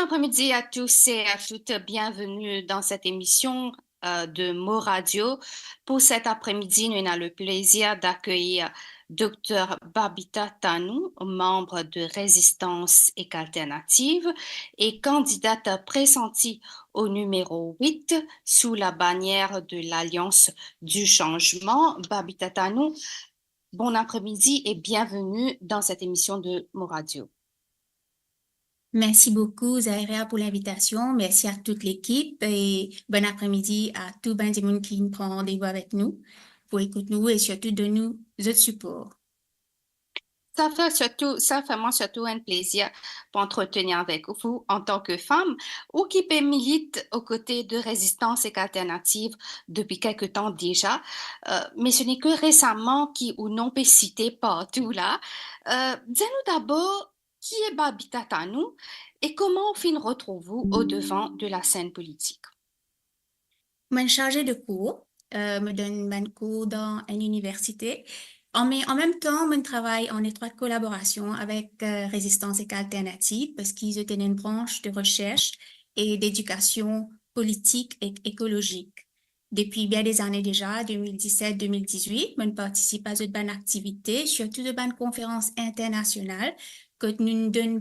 après-midi à tous et à toutes. Bienvenue dans cette émission de Mo Radio. Pour cet après-midi, nous avons le plaisir d'accueillir Dr Babita Tanou, membre de Résistance et Alternative et candidate pressentie au numéro 8 sous la bannière de l'Alliance du changement. Babita Tanou, bon après-midi et bienvenue dans cette émission de Mo Radio. Merci beaucoup, Zaira, pour l'invitation. Merci à toute l'équipe et bon après-midi à tout ben du monde qui prend rendez-vous avec nous pour écouter nous et surtout de nous autres support. Ça fait moi surtout un plaisir pour entretenir avec vous en tant que femme ou qui milite aux côtés de Résistance et Alternative depuis quelque temps déjà. Mais ce n'est que récemment qui ou non peut citer partout là. Dis-nous d'abord qui est Babita Tanou et comment on fin retrouve-vous au devant de la scène politique? Mon chargé de cours me donne mon cours dans une université. En même temps, mon travail en étroite collaboration avec Résistance et Alternative parce qu'ils ont une branche de recherche et d'éducation politique et écologique. Depuis bien des années déjà, 2017-2018, je participe à de bonnes activités, surtout de bonnes conférences internationales, que nous donnons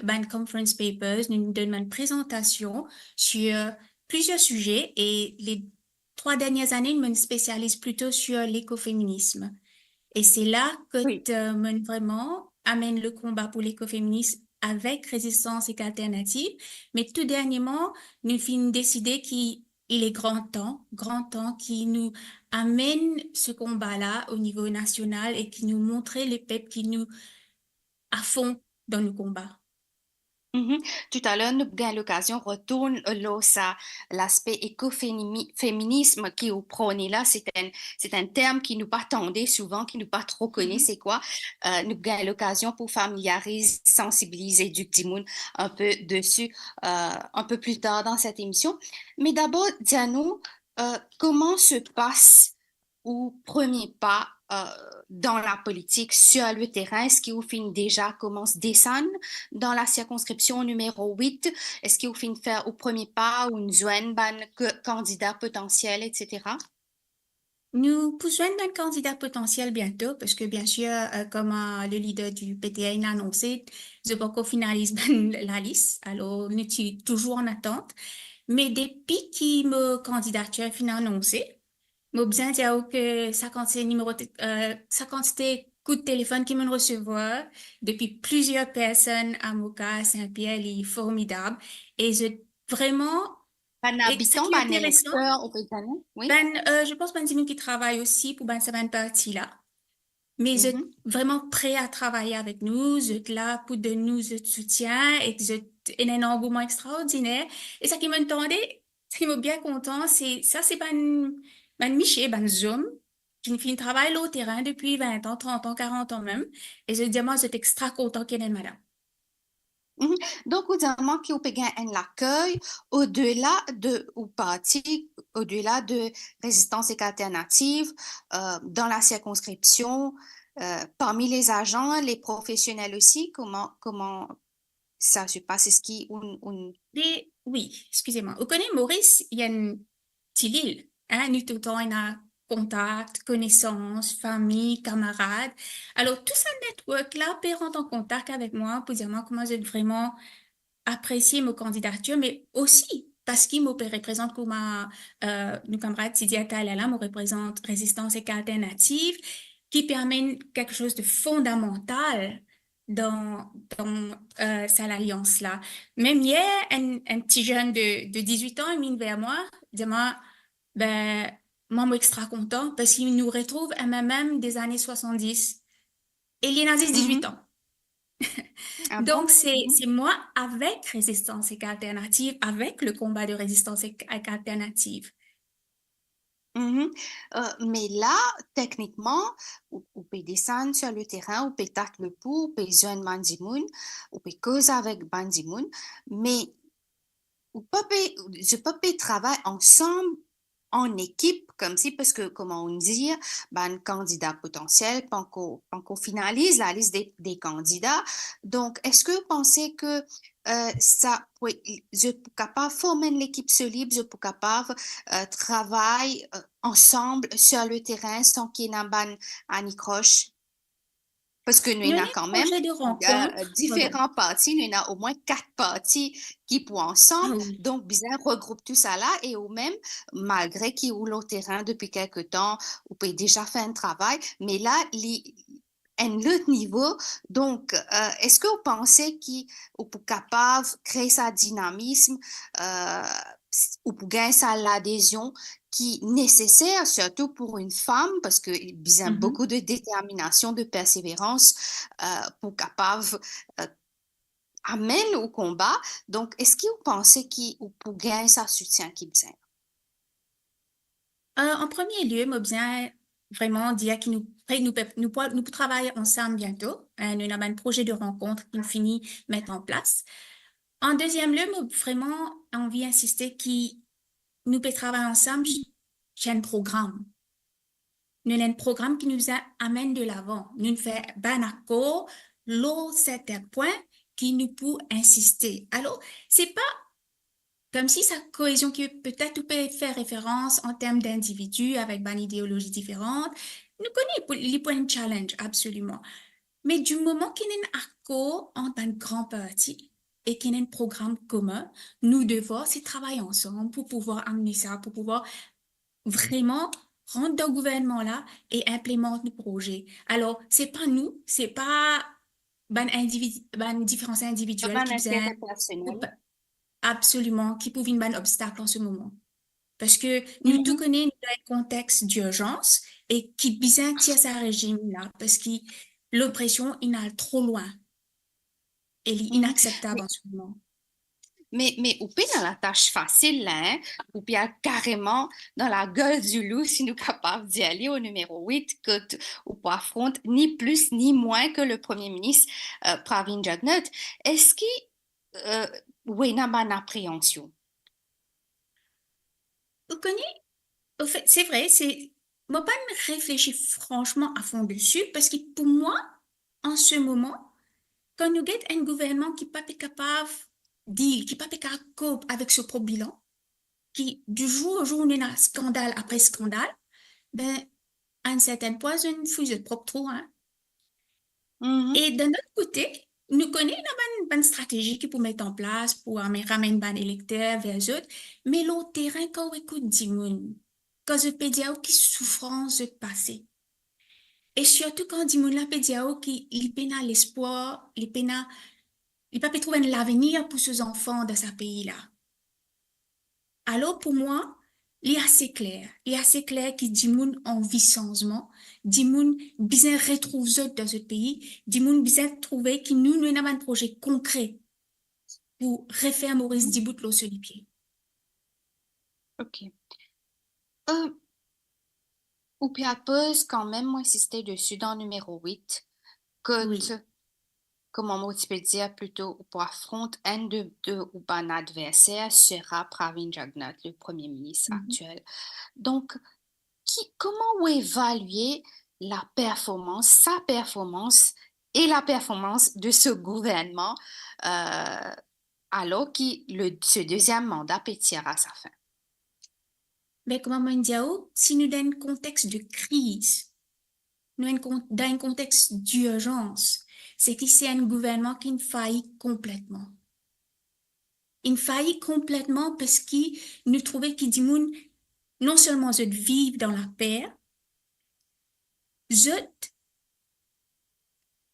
bonnes conference papers, nous donnons une présentation sur plusieurs sujets et les 3 dernières années, je me spécialise plutôt sur l'écoféminisme. Et c'est là que Oui. je vraiment amène le combat pour l'écoféminisme avec résistance et alternative. Mais tout dernièrement, nous finissons décider qu'il est grand temps qui nous amène ce combat-là au niveau national et qui nous montre les peuples qui nous à fond dans le combat. Mhm. Tout à l'heure, nous avons l'occasion retourne là, ça, l'aspect écoféminisme qui est au prôné là, c'est un terme qui nous pas attendait souvent, qui nous pas trop connaît, Mhm. c'est quoi? Nous avons l'occasion pour familiariser, sensibiliser du petit monde un peu dessus un peu plus tard dans cette émission. Mais d'abord, dis-nous, comment se passe ou premier pas dans la politique sur le terrain? Est-ce qu'au fin déjà commence descendre dans la circonscription numéro 8? Est-ce qu'il fin faire au premier pas ou une zone ban candidat potentiel, etc.? Nous poussons un candidat potentiel bientôt parce que bien sûr, comme le leader du PTN l'a annoncé, je veux qu'on finalise la liste. Alors, nous sommes toujours en attente. Mais depuis que ma candidature est annoncée, j'ai besoin de dire que sa quantité coup de téléphone qui me recevoir depuis plusieurs personnes à Moka, Saint-Pierre, il est formidable. Et Ban et ce habitant, qui est ban intéressant, électeur, on peut dire, oui. je pense que qui travaille aussi pour cette partie-là. Mais vous êtes Mhm. vraiment prêt à travailler avec nous, vous êtes là pour de nous votre soutien et vous êtes un engouement extraordinaire. Et ça qui m'entendait, ce qui m'a bien content, c'est ça, c'est ben Miché, ben Zoom, qui fait un travail là au terrain depuis 20 ans, 30 ans, 40 ans même. Et je dis, moi, vous êtes extra content qu'elle est madame. Mhm. Donc, vous dites qu'il y a un accueil au-delà de, ou parti, au-delà de résistance et alternative dans la circonscription, parmi les agents, les professionnels aussi, comment ça se passe? Est-ce qu'il y a Et oui, excusez-moi. Vous connaissez Maurice, il y a une petite île. Hein? Nous, tout le temps, on a contact, connaissances, famille, camarades. Alors, tout ce network-là peut rentrer en contact avec moi pour dire moi comment j'ai vraiment apprécié ma candidature, mais aussi parce qu'il me représente comme nos camarades Sidia Kalala me représente Résistance et Alternative, qui permet quelque chose de fondamental dans cette alliance-là. Même hier, un petit jeune de 18 ans, il vient vers moi, il dit, moi, ben, moi, je suis extra content parce qu'il nous retrouve à même des années 70. Et il est nazis 18 Mhm. ans. Ah Donc, bon? c'est moi avec Résistance et Alternative, avec le combat de Résistance et Alternative. Mhm. Mais là, techniquement, on peut descendre sur le terrain, on peut tâter le pouls, on peut joindre Bandimoun, on peut causer avec Bandimoun, mais je peux pas travailler ensemble en équipe, comme si, parce que, comment on dit, ben, candidat potentiel, qu'on finalise la liste des candidats. Donc, est-ce que vous pensez que ça, oui, je suis capable de former une équipe solide, je suis capable travailler ensemble sur le terrain sans qu'il y ait un anicroche? Parce que nous, Nous il y avons en a un quand même projet de rencontre. Pardon. différents partis. Nous, il y en a au moins 4 partis qui pour ensemble. Ah oui. Donc, bizarre, regroupe tout ça là et au même, malgré qu'ils roulent au terrain depuis quelque temps, ou peut déjà fait un travail, mais là, un autre niveau. Donc, est-ce que vous pensez qu'ils sont capables de créer sa dynamisme euh, ou pour gagner sa l'adhésion qui est nécessaire, surtout pour une femme, parce qu'il y a besoin Mhm. beaucoup de détermination, de persévérance pour capable euh, amène au combat. Donc, est-ce que vous pensez qu'il ou pour gagner sa soutien qui besoin? En premier lieu, moi, bien vraiment dire que nous travaillons ensemble bientôt. Nous avons un projet de rencontre qui nous finit de mettre en place. En deuxième lieu, moi, vraiment envie d'insister que nous pouvons travailler ensemble sur un programme. Nous avons un programme qui nous amène de l'avant. Nous faisons un accord, l'autre certains points qui nous pour insister. Alors, c'est pas comme si sa cohésion qui peut-être peut faire référence en termes d'individus avec une idéologie différente. Nous connaissons les points de challenge, absolument. Mais du moment qu'il y a un accord entre un grand parti et qu'il y a un programme commun, nous devons aussi travailler ensemble pour pouvoir amener ça, pour pouvoir vraiment rentrer dans le gouvernement là et implémenter nos projets. Alors, c'est pas nous, c'est pas une différence individuelle Comment qui besoin intérêt personnel? absolument qui pouvait être un obstacle en ce moment. Parce que nous tout Mhm. connaissons un contexte d'urgence et qui besoin tient ce régime-là parce que l'oppression, il est trop loin et il est Mhm. inacceptable en ce moment. Mais ou bien dans la tâche facile, là, hein, ou bien carrément dans la gueule du loup, si nous sommes capables d'y aller au numéro 8, ou pour affronter ni plus ni moins que le premier ministre Pravin Jagnat. Est-ce qu'il oui, il y a une appréhension? Vous connaissez, au fait, c'est vrai, moi pas réfléchir franchement à fond dessus parce que pour moi, en ce moment, quand nous avons un gouvernement qui n'est pas capable qui n'est pas capable de cope avec ce problème, qui du jour au jour, on est dans scandale après scandale, ben, à un certain point, une fusée de propre trou, hein. Mhm. Et d'un autre côté, nous connaissons une bonne stratégie qui pour mettre en place pour ramener un ban électeur vers eux autres, mais l'autre terrain, quand on écoute du monde, quand je peux dire qui souffrance de passer. Et surtout quand du monde là peut dire qui il peine à l'espoir, il peut pas trouver un avenir pour ses enfants dans ce pays-là. Alors, pour moi, il est assez clair. Il est assez clair que du monde en vie changement, du monde besoin retrouver eux dans ce pays, du monde besoin trouver que nous avons un projet concret pour refaire Maurice Mhm. Dibout sur les pieds. OK. Euh, ou bien pose quand même, moi, insister dessus dans le numéro 8 que Oui. comment moi, tu peux dire plutôt pour affronter un ou un adversaire sera Pravin Jagnat, le premier ministre Mhm. actuel. Donc, comment évaluer la performance, sa performance et la performance de ce gouvernement euh, alors que ce deuxième mandat peut tirer à sa fin? Mais comme on dit, si nous dans un contexte de crise, dans un contexte d'urgence, c'est que c'est un gouvernement qui faillit complètement. Il faillit complètement parce qu'il nous trouvait qu'il dit non seulement je vivre dans la paix, je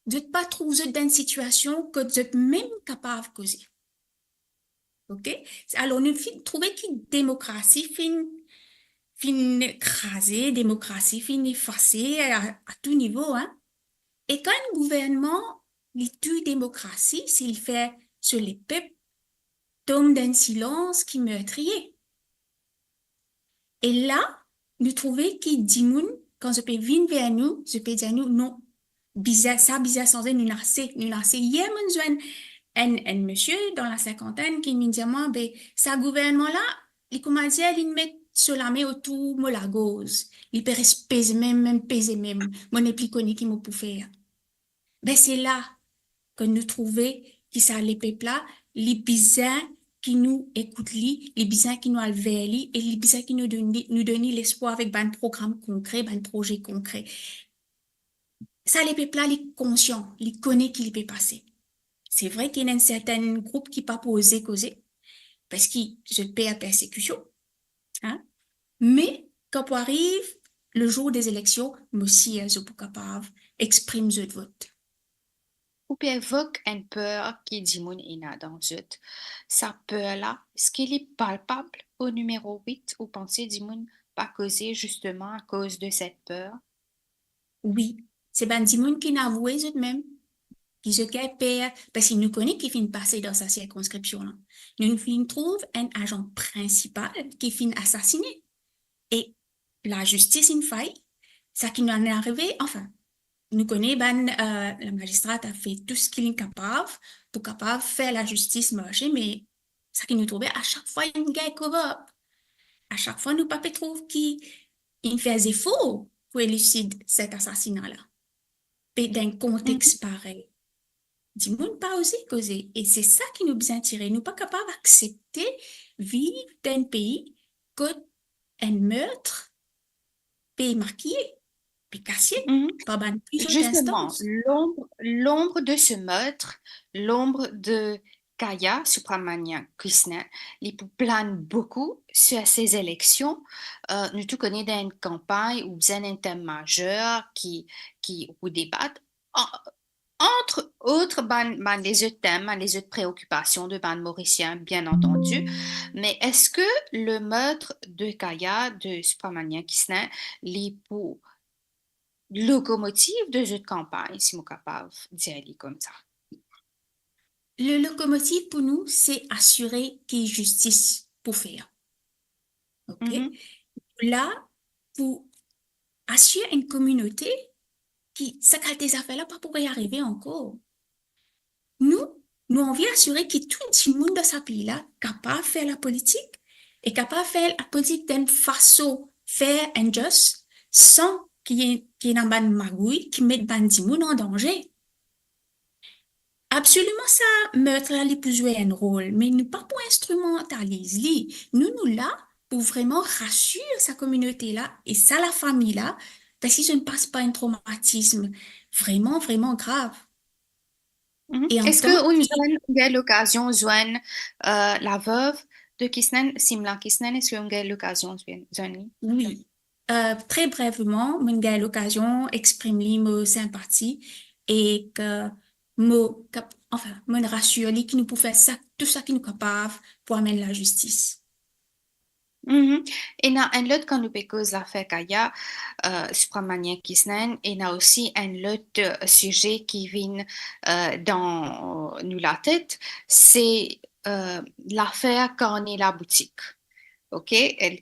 ne pas trouver dans une situation que vous êtes même capable de causer. OK? Alors, nous trouver qu'une démocratie fin écrasée, démocratie fin effacée à tout niveau, hein? Et quand un gouvernement, il tue démocratie, s'il fait sur les peuples, tombe dans un silence qui meurtrier. Et là, nous trouvons qu'il dit quand je peux venir vers nous, je peux dire nous, non, bizarre, ça, bizarre, sans nous nasser, nous nasser. Hier, mon joint, un monsieur dans la cinquantaine qui me dit, moi, ben, ça gouvernement-là, il commence à dire, il met sur la main autour de la gauze. Il peut peser même peser même. Mon n'est plus connu qui m'a pour faire. Ben, c'est là que nous trouvons qui ça les peuples là, les bizarres qui nous écoutent les bizarres qui nous alvent et les bizarres qui nous donnent l'espoir avec un programme concret, un projet concret. Ça, les peuples là, les conscients, les connaissent qui les peut passer. C'est vrai qu'il y a un certain groupe qui pas posé causer parce qu'ils se paient à persécution, hein. Mais quand arrive le jour des élections, monsieur, je suis capable, exprime je vote. Ou bien évoque une peur qui dit mon ina dans zut. Sa peur-là, est-ce qu'elle est palpable au numéro 8 ou pensez dit mon pas causé justement à cause de cette peur? Oui, c'est ben Dimon qui n'a avoué tout de même, qui se qu'elle perd, parce qu'il nous connaît qui finit passer dans sa circonscription-là. Nous finit trouve un agent principal qui finit assassiné. Et la justice une faille, ça qui nous en est arrivé, enfin, nous connaît, ben, la magistrate a fait tout ce qu'il est capable pour capable faire la justice marcher, mais ça qui nous trouvait à chaque fois une guerre cover. À chaque fois, nous pas trouve qui il faisait faux pour élucider cet assassinat-là. Et d'un Mhm, contexte pareil, dis-moi pas osé causer. Et c'est ça qui nous bien tiré. Nous pas capables d'accepter vivre dans un pays que un meurtre peut marqué, peut cassé mhm. par plusieurs Justement, instances. l'ombre de ce meurtre, l'ombre de Kaya Subramanian Krishnan, il plane beaucoup sur ces élections. Nous tout connaissons dans une campagne ou bien un thème majeur qui ou débattent. Entre autres, les autres thèmes, les autres préoccupations de ban mauricien, bien entendu. Mais est-ce que le meurtre de Kaya, de Subramanian Krishnan, les pour locomotive de jeu de campagne, si je suis capable d'y aller comme ça? Le locomotive pour nous, c'est assurer qu'il y ait justice pour faire. OK? Mhm, Là, pour assurer une communauté qui, ça des affaires-là, pas pour y arriver encore. Nous, nous, on vient assurer que tout le monde dans ce pays-là capable de faire la politique et capable de faire la politique d'une façon fair and just sans qu'il y ait un ban magouille qui mette ban di moun en danger. Absolument ça, meurtre là, il peut jouer un rôle, mais nous pas pour instrumentaliser. Nous là, pour vraiment rassurer sa communauté-là et ça, la famille-là, parce qu'ils ne passent pas un traumatisme vraiment, vraiment grave. mhm. Et en Est-ce tant que que vous avez l'occasion de joindre la veuve de Kisnen, Simla Kisnen, est-ce que vous avez l'occasion de joindre? oui, très brièvement, mon gars l'occasion exprime mes sympathie et que enfin, me rassure lui qui nous peut faire ça, tout ça qui nous capable pour amener la justice. Mhm. Et dans un autre quand nous cause l'affaire Kaya, Subramanian Kisnen, et il y a aussi un autre sujet qui vient dans nous la tête, c'est l'affaire Cornet la boutique. OK?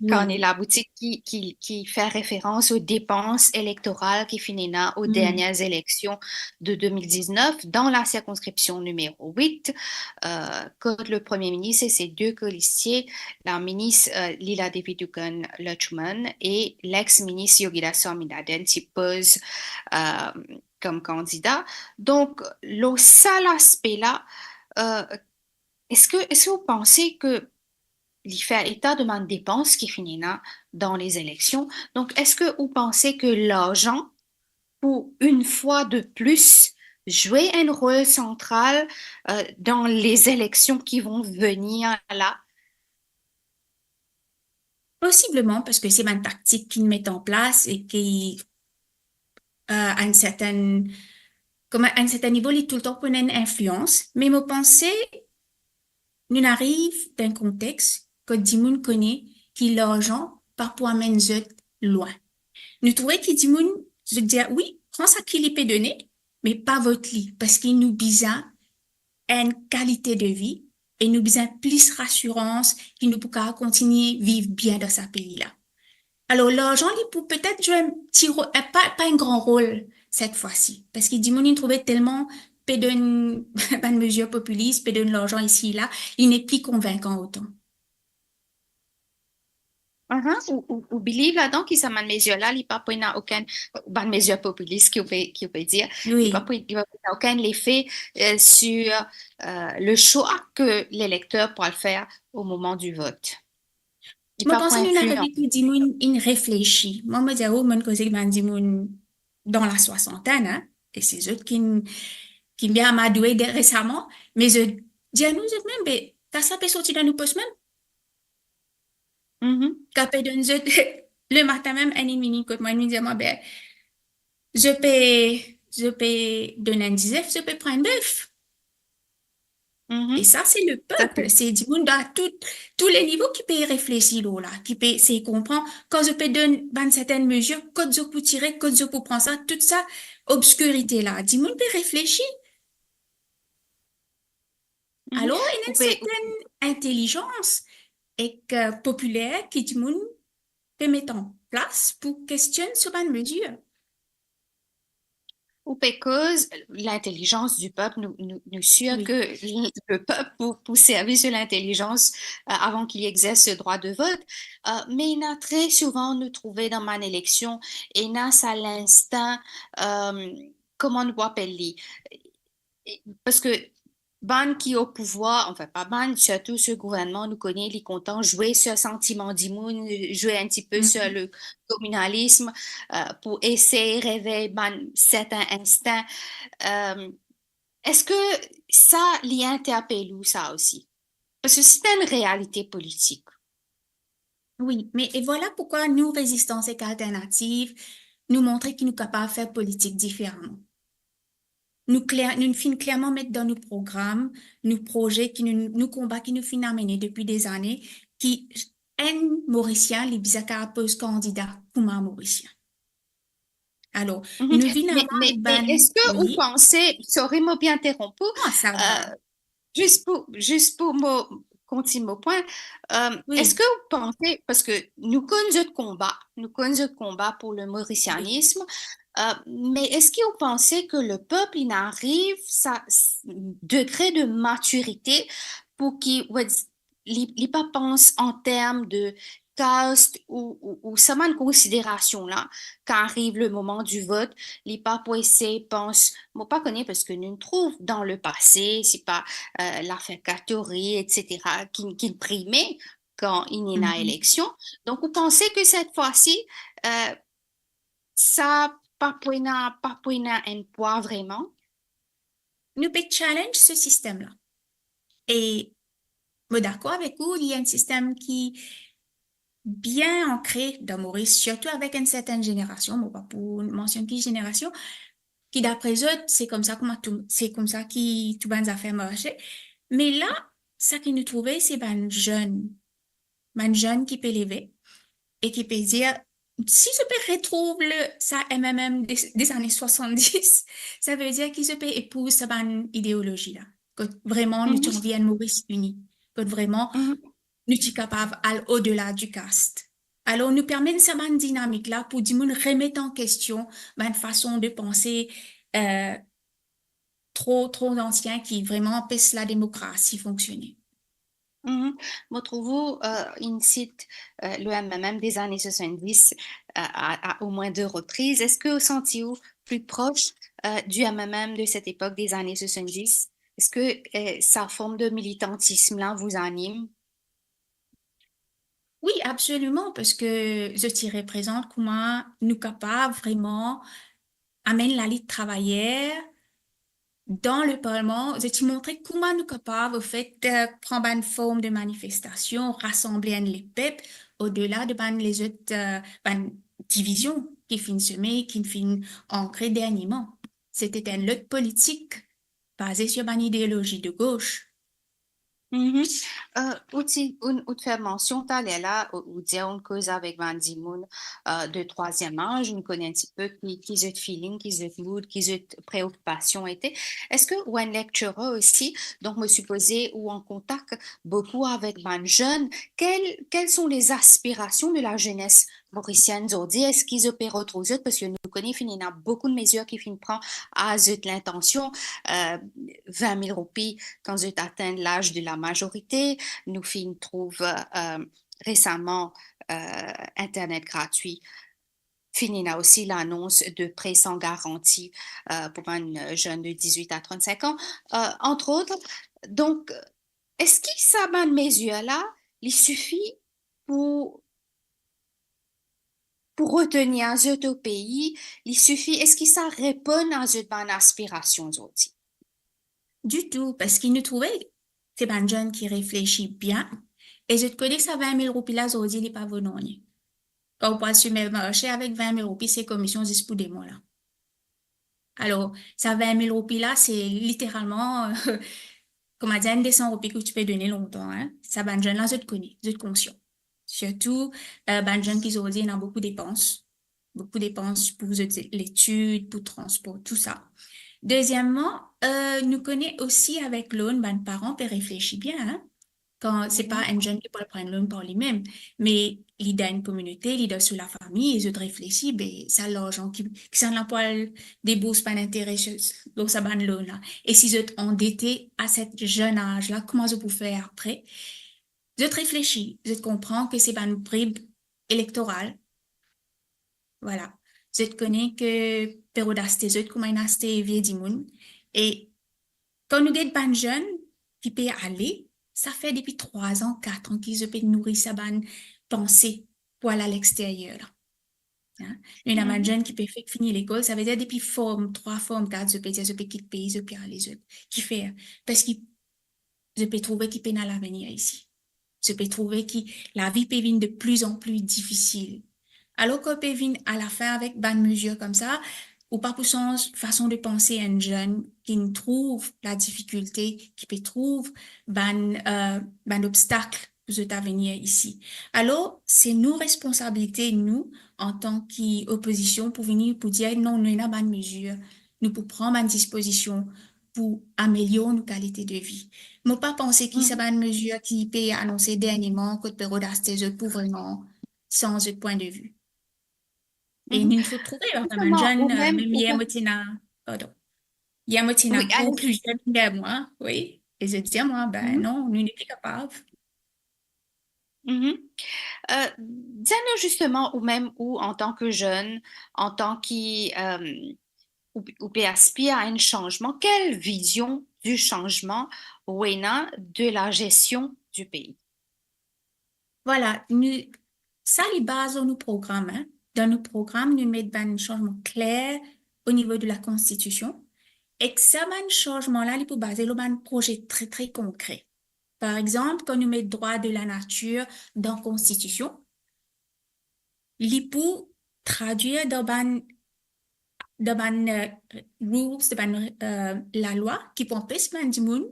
Quand on est Oui. la boutique qui fait référence aux dépenses électorales qui finissent aux Mm. dernières élections de 2019 dans la circonscription numéro 8, que le premier ministre et ses deux colistiers, la ministre Lila Devi Dugan Lutchman et l'ex-ministre Yogita Swaminathan s'y posent euh, comme candidat. Donc, le seul aspect-là, euh, est-ce que vous pensez que il fait état de ma dépense qui finit là dans les élections. Donc, est-ce que vous pensez que l'argent, pour une fois de plus, jouer un rôle central dans les élections qui vont venir là? Possiblement parce que c'est une tactique qu'ils mettent en place et qui, à une certaine, comme à un certain niveau, il tout le temps prennent une influence. Mais me penser, nous arrive d'un contexte que Dimoun connaît qui l'argent parfois mène loin. Nous trouvons que Dimoun, je dis oui, prends ça qu'il peut donner, mais pas votre lit parce qu'il nous besoin une qualité de vie et nous besoin plus rassurance qu'il nous pourra continuer à vivre bien dans sa pays-là. Alors, l'argent, il peut peut-être jouer un petit rôle, pas un grand rôle cette fois-ci. Parce qu'il dit, mon, il trouvait tellement, peu d'une, pas de mesure populiste, peu de l'argent ici, là, il n'est plus convaincant autant. Ou believe là-dedans qui ça man mesure là, il pas n'a aucun ban mesure populiste qui peut dire, Oui. il n'a aucun effet sur le choix que l'électeur pourra le faire au moment du vote. Il Moi, pas pour pense nous influence. arrivé pour dire une réfléchit. Moi, me dire, oh, mon cause, man, dit, dans la soixantaine, hein, et c'est eux qui bien amadoué récemment, mais je dis à nous, même, ben, quand ça peut sortir dans nos postes même, Mhm, quand peut donner, le matin même, un mini, quand moi, il me dit, moi, ben, je peux donner un 10, je peux prendre un bœuf. Et mhm. ça, c'est le Ça, peuple. C'est du monde à tous les niveaux qui peut y réfléchir, là, qui peut, c'est comprendre. Quand je peux donner une certaine mesure, quand je peux tirer, quand je peux prendre ça, toute ça, obscurité, là. Du monde peut réfléchir. mhm. Alors, il y a Ou une peut, certaine intelligence et que, populaire qui, du monde, peut mettre en place pour questionner sur une mesure. ou cause l'intelligence du peuple nous sûr que Oui. le peuple pour servir sur l'intelligence avant qu'il exerce ce droit de vote. Mais il a très souvent nous trouvé dans ma élection et il a ça l'instinct, euh, comment on peut appeler parce que ban qui au pouvoir, enfin pas ban, surtout ce gouvernement nous connaît, il content jouer sur le sentiment d'immun, jouer un petit peu sur Mhm. le communalisme pour essayer de réveiller ban certains instincts. Euh, Est-ce que ça l'y interpelle ou ça aussi? Parce que c'est une réalité politique. Oui, mais et voilà pourquoi nous, Résistance et Alternatives, nous montrer qu'ils nous capables de faire politique différemment. Nous finissons clairement mettre dans nos programmes, nos projets, nos combats qui nous finissent mener depuis des années, qui, un Mauricien, les Bisaka pose candidat comme un Mauricien. Alors, Mhm. nous venons avoir Mais est-ce que vous oui, pensez, sorry, moi bien interrompu, oh, ça va, juste pour continuer mon point, est-ce oui, que vous pensez, parce que nous connaissons de combat pour le oui. mauricianisme, mais est-ce que vous pensez que le peuple, il arrive sa degré de maturité pour qu'il il pas pense en termes de caste ou ça m'a une considération là, quand arrive le moment du vote, les pas pour essayer, pense, moi pas connaître parce que nous trouve dans le passé, c'est pas l'affaire Katori, etc., qui primait quand il y a une Mhm. élection. Donc, vous pensez que cette fois-ci, euh, ça pas pour un poids vraiment? Nous peut challenge ce système-là. Et, mais d'accord avec vous, il y a un système qui bien ancré dans Maurice, surtout avec une certaine génération, bon, pas pour mentionner qui génération, qui d'après eux, c'est comme ça c'est comme ça qui tout les affaires marcher. Mais là, ça qui nous trouvait, c'est ben jeune qui peut lever et qui peut dire, si je peux retrouver ça MMM des années 70, ça veut dire qu'ils se peut épouser cette idéologie là. Que vraiment, nous Mhm, reviennent Maurice uni. Que vraiment, mhm, nous sommes capables d'aller au-delà du caste. Alors, nous permet cette dynamique-là pour dire, nous remettre en question une façon de penser euh, trop ancien qui vraiment empêche la démocratie fonctionner. mhm. Moi, trouve il cite le MMM des années 70 à au moins deux reprises. Est-ce que vous sentiez-vous plus proche du MMM de cette époque des années 70? Est-ce que sa forme de militantisme-là vous anime? Oui, absolument, parce que je t'y représente comment nous capables vraiment amener la lutte travaillère dans le Parlement. Je t'y montrer comment nous capables, au fait, de prendre une forme de manifestation, rassembler les peuples au-delà de les autres divisions qui finissent semées, qui finissent ancrées dernièrement. C'était une lutte politique basée sur une idéologie de gauche. Mhm. Ou de faire mention, t'as là, ou dire une cause avec Van Diemen de troisième âge, on connaît un petit peu qui ont feeling, qui ont mood, qui ont préoccupation était. Est-ce que ou un lecturer aussi, donc me supposez ou en contact beaucoup avec Van jeunes, quelles sont les aspirations de la jeunesse mauricienne aujourd'hui? Est-ce qu'ils opèrent autre chose? Parce que nous connaissons, il y a beaucoup de mesures qui finissent prendre à l'intention, 20 000 roupies quand ils atteignent l'âge de la majorité. Nous filles trouvent récemment Internet gratuit. Finina aussi l'annonce de prêts sans garantie pour un jeune de 18 à 35 ans, entre autres. Donc, est-ce que ça, ben, mesure-là, il suffit pour, pour retenir un autre pays, il suffit, est-ce que ça répond à une bonne aspiration aussi? Du tout, parce qu'il nous trouvait, c'est pas un jeune qui réfléchit bien. Et je te connais que ça 20 000 roupies là, Zodi, il n'est pas venu. Quand on passe sur le marché avec 20 000 roupies, c'est commission juste pour des mois là. Alors, ça 20 000 roupies là, c'est littéralement, comme on dit, une des 100 roupies que tu peux donner longtemps, hein. Ça, ben, jeune là, je te connais, je te conscient. Surtout, ben, jeune qui Zodi, il a beaucoup de dépenses. Beaucoup de dépenses pour l'étude, pour le transport, tout ça. Deuxièmement, nous connaît aussi avec l'aune, ben, parents peuvent réfléchir bien, hein. Quand c'est pas Mhm, un jeune qui peut prendre l'aune par lui-même, mais il a une communauté, il est sur la famille, et je réfléchis, ben, ça l'argent qui s'en pas des bourses pas intéresseuses. Donc, ça banne l'aune, là. Et si je endetté à cet jeune âge-là, comment je peux faire après? Je réfléchis, je comprends que c'est pas une bribe électorale. Voilà. Je connais que Pérodaste, je comment il a acheté vieux du monde. Et quand nous sommes pas jeunes, qui peut aller, ça fait depuis 3 ans, 4 ans qu'ils peuvent nourrir sa bonne pensée pour aller à l'extérieur. Hein. Une amie mhm, jeune qui peut faire finir l'école, ça veut dire depuis forme, 3 formes, 4, je peux dire, je peux quitter le pays, je peux aller, qui fait, parce que je peux trouver qu'il peut à l'avenir ici. Je peux trouver que la vie peut venir de plus en plus difficile. Alors qu'on peut venir à la fin avec bonne mesure comme ça, ou pas pour son façon de penser un jeune qui ne trouve la difficulté, qui peut trouver ban obstacle pour cet avenir ici. Alors, c'est nos responsabilités, nous, en tant qu'opposition, pour venir pour dire non, nous n'avons pas de mesure. Nous pour prendre une disposition pour améliorer nos qualités de vie. Ne pas penser qu'il mhm, s'est une mesure qui peut annoncer dernièrement que le période d'astésie pour vraiment sans ce point de vue. Et mhm. il faut trouver, enfin, un Justement, jeune, ou même, même hier, pardon, hier, oui, pour allez. plus jeune que moi, oui. Et je dis à moi, ben Mhm, non, nous n'est plus capable. mhm. Dis-nous justement, ou même ou en tant que jeune, en tant ou peut aspire à un changement, quelle vision du changement, Wena, de la gestion du pays? Voilà, ça, les bases de nos programmes, hein. Dans nos programmes, nous mettons un changement clair au niveau de la Constitution. Et que ça, un changement-là, il peut baser sur un projet très, très concret. Par exemple, quand nous mettons droit de la nature dans la Constitution, il peut traduire dans rules, la loi qui peut empêcher du monde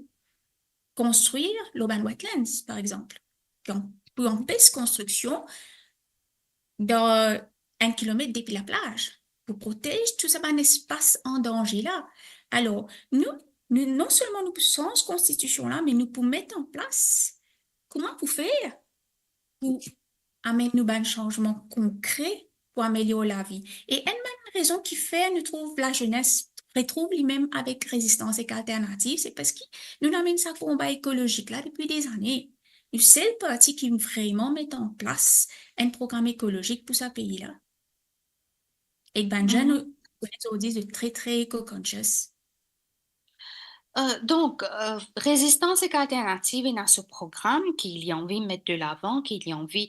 construire l'urban wetlands, par exemple. Donc, pour empêcher construction dans 1 kilomètre depuis la plage, pour protéger tout ça, un espace en danger là. Alors, non seulement nous sommes constitution là, mais nous pouvons mettre en place comment pour faire pour amener nous un changement concret pour améliorer la vie. Et une même raison qui fait, nous trouve la jeunesse retrouve lui-même avec résistance et alternative, c'est parce que nous amène ça combat écologique là depuis des années. Nous, c'est le parti qui vraiment met en place un programme écologique pour ce pays-là. Et ben, Mhm. jeunes, aujourd'hui, de très, très eco-conscious. Résistance et alternative est dans ce programme qu'il y a envie de mettre de l'avant, qu'il y a envie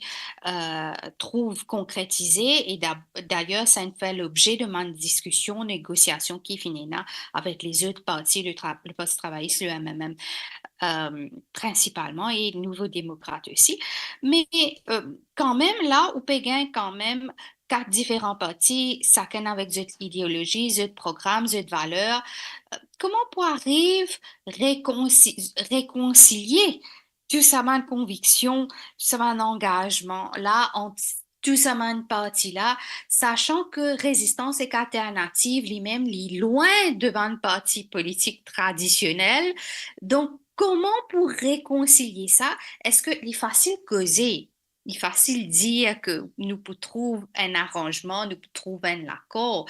trouve concrétiser et d'ailleurs, ça ne fait l'objet de ma discussion, négociation qui finit là avec les autres partis, le Parti travailliste, le MMM principalement et Nouveau démocrate aussi. Mais quand même, là, où Péguin, quand même, 4 différents partis, chacun avec d'autres idéologies, d'autres programmes, d'autres valeurs. Comment on arrive réconcilier tout ça de conviction, tout ça d'engagement là entre tout ça de parti là, sachant que résistance et alternative lui-même lit loin devant le parti politique traditionnel. Donc, comment pour réconcilier ça? Est-ce que il est facile causer? Il est facile dire que nous pouvons trouver un arrangement, nous pouvons trouver un accord,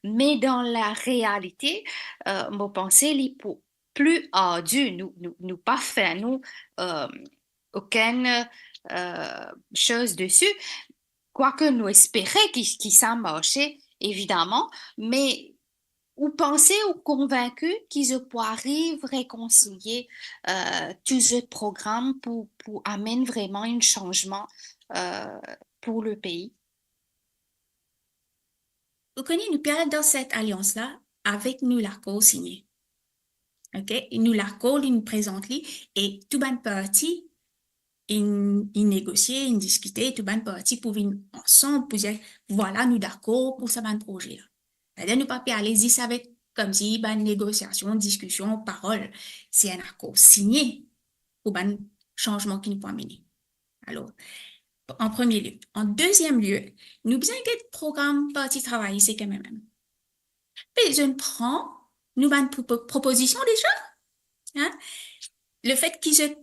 mais dans la réalité, mon pensée, est plus ardu, nous pas faire, nous, euh, aucun, choses dessus, quoique nous espérions qu'il ça marchait, évidemment, mais ou penser ou convaincu qu'ils pourraient réconcilier tout ce programme pour amener vraiment un changement euh, pour le pays. Vous connaissez, nous perdons dans cette alliance-là avec nous l'accord signé. OK? Nous l'accord, il nous présente, et tout le parti ils négociaient, ils discutaient, tout le parti pour venir ensemble, pour dire, voilà, nous d'accord pour ce ban projet-là. C'est-à-dire, nous pas aller dire ça avec, comme si, ban négociation, discussion, parole. C'est un accord signé pour ban changement qui nous peut amener. Alors, en premier lieu. En deuxième lieu, nous besoin que le programme parti travail, c'est quand même. Mais je ne prends, nous ban proposition déjà, hein? Le fait qu'ils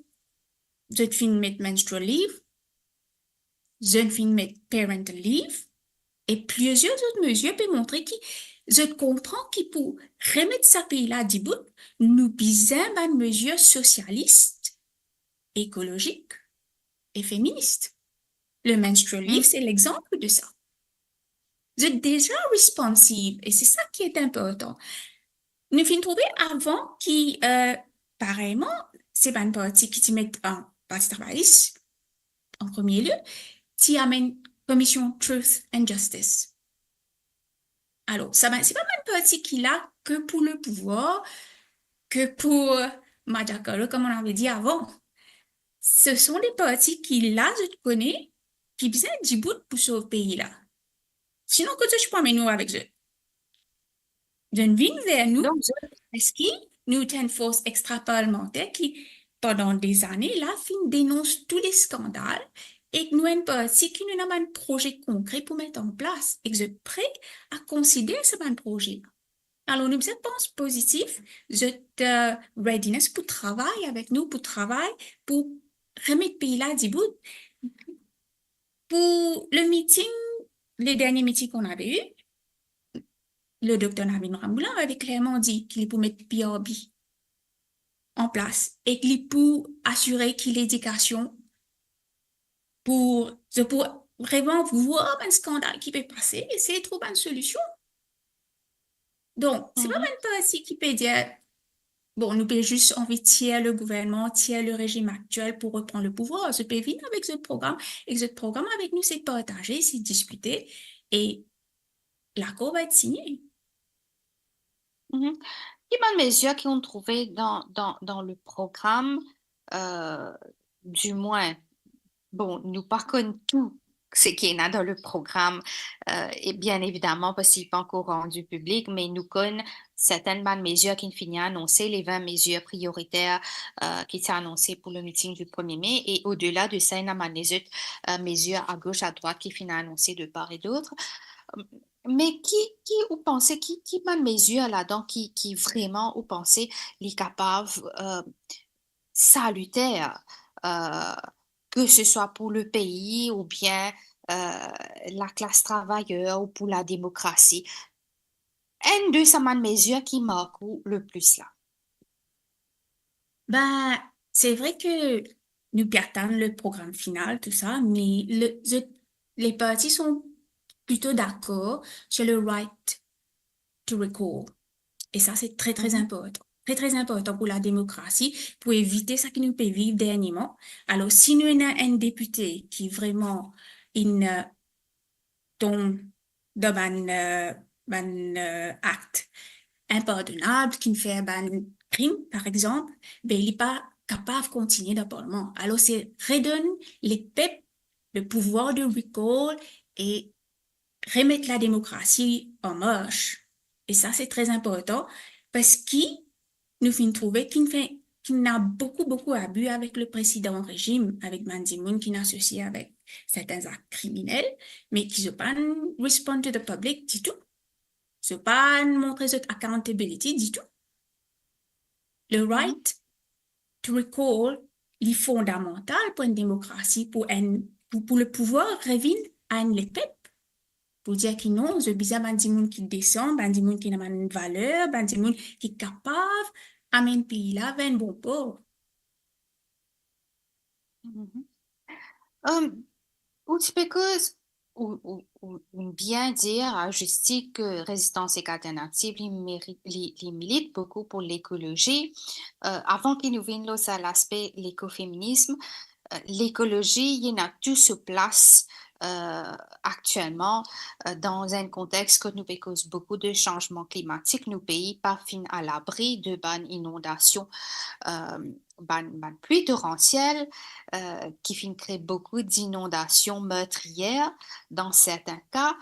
je fin mettre menstrual leave, je fin mettre parental leave, et plusieurs autres mesures peuvent montrer que je comprends que pour remettre ce pays-là du bout, nous besoin une mesure socialiste, écologique et féministe. Le menstrual leave, Mhm. c'est l'exemple de ça. Vous êtes déjà responsive et c'est ça qui est important. Nous finissons trouver avant qui, pareillement, c'est pas une partie qui te met en partie travailliste, en premier lieu, qui amène commission Truth and Justice. Alors, ça, c'est pas même parti qui l'a que pour le pouvoir, que pour Madjakalo, comme on avait dit avant. Ce sont les partis qui, là, je te connais, qui besoin du bout pour ce pays-là. Sinon, que tu peux nous avec eux. D'une vigne vers nous, Donc, est-ce qu'il nous a une force extra-parlementaire qui, pendant des années, là, fin dénonce tous les scandales et que nous avons un parti qui nous a un projet concret pour mettre en place et que je suis prêt à considérer ce projet. Alors, nous pense positif, je te readiness pour travailler avec nous, pour travailler, pour remettre le pays là du bout. Pour le meeting, les derniers meetings qu'on avait eu, le docteur Navin Ramboula avait clairement dit qu'il est pour mettre PRB en place et qu'il est pour assurer qu'il y ait l'éducation pour vraiment voir un scandale qui peut passer et essayer de trouver une solution. Donc, c'est pas mhm, même pas ainsi qui peut dire, bon, nous pouvons juste envie de tirer le gouvernement, tirer le régime actuel pour reprendre le pouvoir. Ce peut venir avec ce programme et ce programme avec nous, c'est de partager, c'est de discuter et l'accord va être signé. mhm. Les bonnes mesures qu'on trouvait dans le programme, euh, du moins, bon, nous pas connaissons tout ce qui est là dans le programme, et bien évidemment, parce qu'il n'est pas encore rendu public, mais nous connaissons certaines bonnes mesures qui finissent annoncées, les 20 mesures prioritaires qui sont annoncées pour le meeting du 1er mai, et au-delà de ça, il y a les autres mesures à gauche, à droite qui finissent annoncées de part et d'autre. Mais vous pensez, qui bonne mesure là-dedans, qui vraiment, vous pensez, les capables salutaire, euh, que ce soit pour le pays ou bien la classe travailleuse ou pour la démocratie. Un de ces mesures qui marque le plus là. Ben, c'est vrai que nous attendons le programme final, tout ça, mais les partis sont plutôt d'accord sur le right to recall. Et ça, c'est très, très Mhm, important. Très, très important pour la démocratie, pour éviter ça qui nous peut vivre dernièrement. Alors, si nous avons un député qui vraiment, il tombe dans un acte impardonnable, qui fait un crime, par exemple, ben, il n'est pas capable de continuer dans le Parlement. Alors, c'est redonne les peuples le pouvoir de recall et remettre la démocratie en marche. Et ça, c'est très important parce qu'il nous fait trouver qu'il n'a beaucoup, beaucoup abus avec le précédent régime, avec Ban Ki-moon, qui associé avec certains actes criminels, mais qui ne pas respond to the public du tout. Ne pas montrer cette accountability du tout. Le mhm, right to recall est fondamental pour une démocratie, pour le pouvoir revient à les peuples. Pour dire que non, je besoin d'un monde qui descend, d'un monde qui a une valeur, d'un monde qui est capable d'amener le pays là vers un bon port. mhm. Um, ou tu peux cause, ou bien dire à justice que Résistance et alternative, ils militent beaucoup pour l'écologie. Avant qu'ils nous viennent là, à l'aspect l'écoféminisme, l'écologie, il y en a tout sur place actuellement dans un contexte que nous cause beaucoup de changements climatiques. Nos pays pas fin à l'abri de bonnes inondations, bonne pluie torrentielle qui fin créer beaucoup d'inondations meurtrières dans certains cas.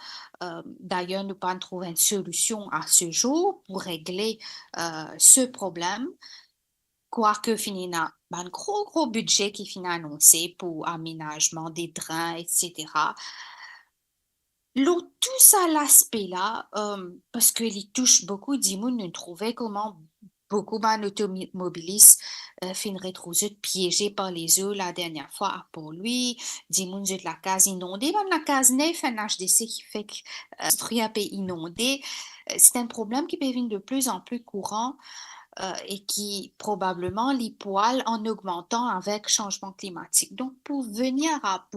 D'ailleurs, nous pas trouvé une solution à ce jour pour régler ce problème. Quoique, fini a un gros budget qui finit annoncé pour aménagement des drains, etc. L'autre, tout ça, l'aspect-là, parce qu'il touche beaucoup d'immuns, nous trouvait comment beaucoup d'automobilistes finiraient trop piégés par les eaux la dernière fois pour lui. D'immuns de la case inondée, même la case neuf, un HDC qui fait que un pays inondé. C'est un problème qui peut devenir de plus en plus courant et qui probablement les poils en augmentant avec changement climatique. Donc, pour venir à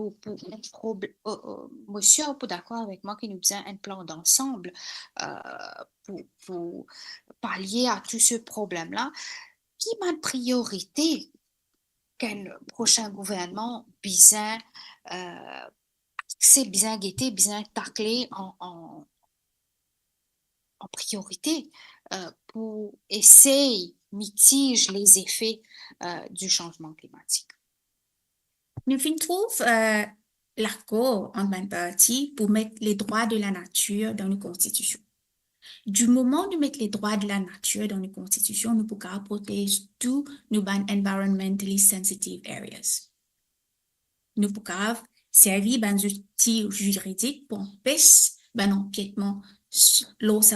monsieur est pas d'accord avec moi qu'il nous besoin un plan d'ensemble euh, pour pallier à tout ce problème-là. Qui m'a de priorité qu'un prochain gouvernement bien c'est bien guetté, bien taclé en priorité pour essayer mitige les effets du changement climatique. Nous fin trouve l'accord en bonne partie pour mettre les droits de la nature dans nos constitutions. Du moment de mettre les droits de la nature dans nos constitutions, nous pouvons protéger tous nos environmentally sensitive areas. Nous pouvons servir d'un outil juridique pour empêcher un empiètement sur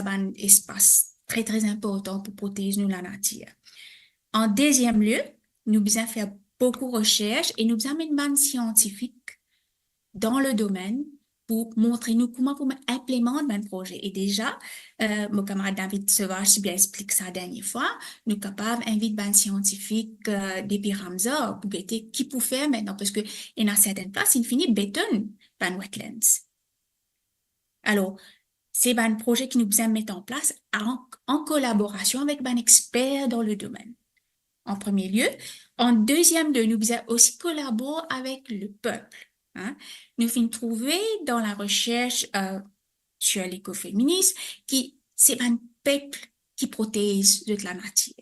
un espace très important pour protéger la nature. En deuxième lieu, nous besoin faire beaucoup de recherches et nous besoin mettre une scientifique dans le domaine pour montrer nous comment pour implémenter un projet. Et déjà, mon camarade David Sauvage, si bien explique ça la dernière fois, nous sommes capables d'inviter un scientifique depuis Ramsar pour voir qui peut faire maintenant, parce que il y a certaines places, il finit béton dans wetlands. Alors, c'est un projet qui nous besoin mettre en place en collaboration avec un expert dans le domaine. En premier lieu. En deuxième lieu, nous devons aussi collaborer avec le peuple. Hein. Nous finissons trouver dans la recherche sur l'écoféminisme qui c'est un peuple qui protège de la nature.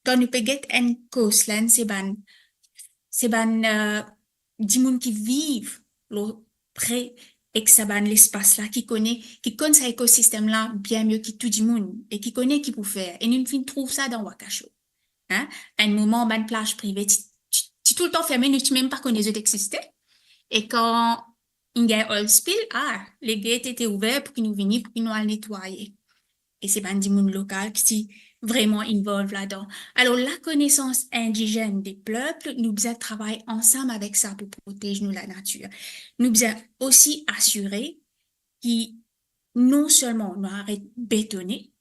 Quand nous payons un coastline, c'est des gens qui vivent près et que ça l'espace là qui connaît cet écosystème là bien mieux que tout le monde et qui connaît qui peut faire. Et nous finissons trouver ça dans Wakasho. Hein? À un moment, une plage privée, tu tout le temps fermé, tu même pas connais les autres existaient. Et quand il y a un oil spill, les gates étaient ouverts pour qu'ils nous viennent, pour qu'ils nous aillent nettoyer. Et c'est pas du monde local qui vraiment involve là-dedans. Alors, la connaissance indigène des peuples, nous devons travailler ensemble avec ça pour protéger nous la nature. Nous devons aussi assurer qu'ils non seulement nous arrêtent de bétonner,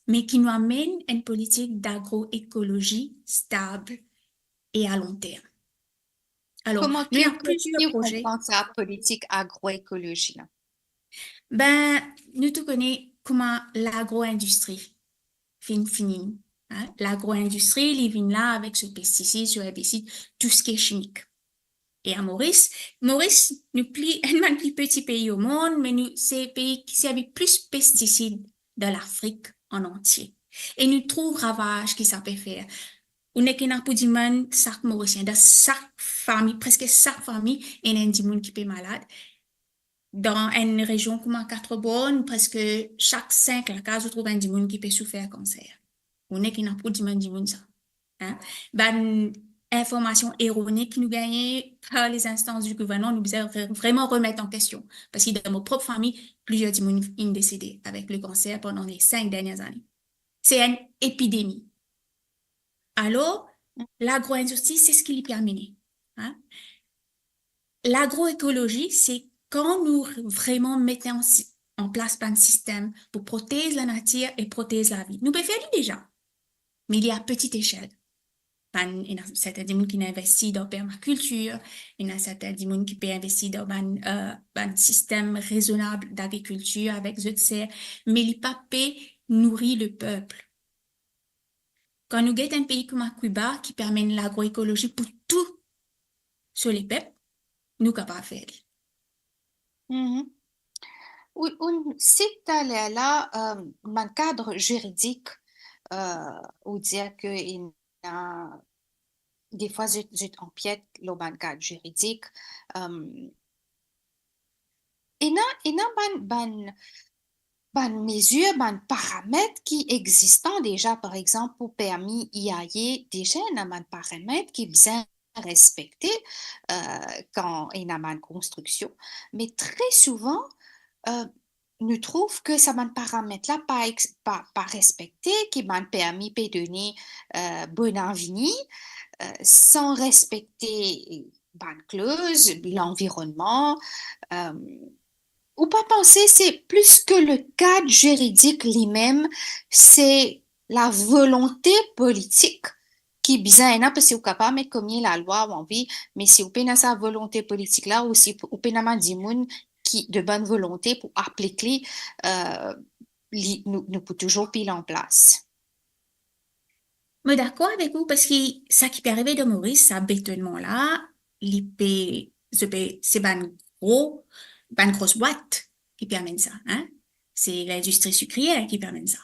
mais qui nous amène à une politique d'agroécologie stable et à long terme. Alors, Comment nous, il y a qui plusieurs projets. comprend sa politique agroécologie là? Ben, nous tout connaissons comment l'agro-industrie finit. Hein? L'agro-industrie, il vient là avec ce pesticide, ce herbicide, tout ce qui est chimique. Et à Maurice, nous plie un plus petit pays au monde, mais nous, c'est un pays qui servent plus de pesticides dans l'Afrique en entier. Et nous trouvons ravage qui ça peut faire. On est qu'un pour dire chaque Mauricien, dans chaque famille, presque chaque famille, il y a un monde qui est malade. Dans une région comme à Quatre-Bornes, presque chaque 5 la case, on trouve un monde qui peut souffrir cancer. On est qu'un pour dire ça. Hein? Ben, information erronée que nous gagnons par les instances du gouvernement, nous devons vraiment remettre en question. Parce que dans ma propre famille, plusieurs gens ont décédé avec le cancer pendant les 5 dernières années. C'est une épidémie. Alors, l'agro-industrie, c'est ce qui lui permet. Hein? L'agroécologie, c'est quand nous vraiment mettons en place un système pour protéger la nature et protéger la vie. Nous pouvons faire déjà, mais il y a petite échelle. Il y a certains gens qui investissent dans la permaculture, il y a certains gens qui peuvent investir dans un système raisonnable d'agriculture avec eux, mais il pas nourrir le peuple. Quand nous avons un pays comme Cuba qui permet l'agroécologie pour tout sur les peuples, nous sommes capables de faire. Mhm. Oui, si tu là, dans le cadre juridique, ou dire qu'il y a des fois, je empiète le ban cadre juridique, il y a ban mesures, ban paramètres qui existent déjà, par exemple, pour permis IAE, déjà, il y a ban paramètres qui bien respectés quand il y a ban construction, mais très souvent, euh, nous trouve que ça ban paramètres-là pas respectés, qui ban permis peut donner bon envie, sans respecter ban clause, l'environnement, euh, ou pas penser, c'est plus que le cadre juridique lui-même, c'est la volonté politique qui bien là parce que vous capable de mettre comme la loi ou envie, mais si vous avez sa volonté politique là ou si vous avez des gens qui de bonne volonté pour appliquer euh, nous pouvons toujours pile en place. Mais d'accord avec vous, parce que ça qui peut arriver de Maurice, ça bétonnement-là, c'est une grosse boîte qui permet ça, hein? C'est l'industrie sucrière qui permet ça.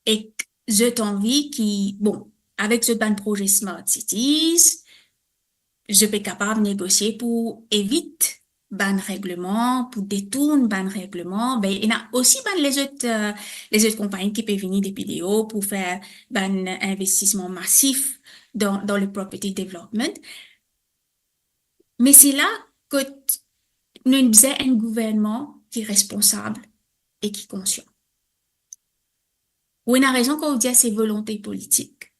Et j'ai envie qui, bon, avec ce ban projet Smart Cities, je peux capable de négocier pour éviter ban règlement, pour détourner ban règlement. Ben, il y a aussi ban les autres compagnies qui peuvent venir des vidéos pour faire ban investissement massif dans le property development. Mais c'est là que nous avons un gouvernement qui est responsable et qui est conscient. On a raison quand on dit c'est volonté politique.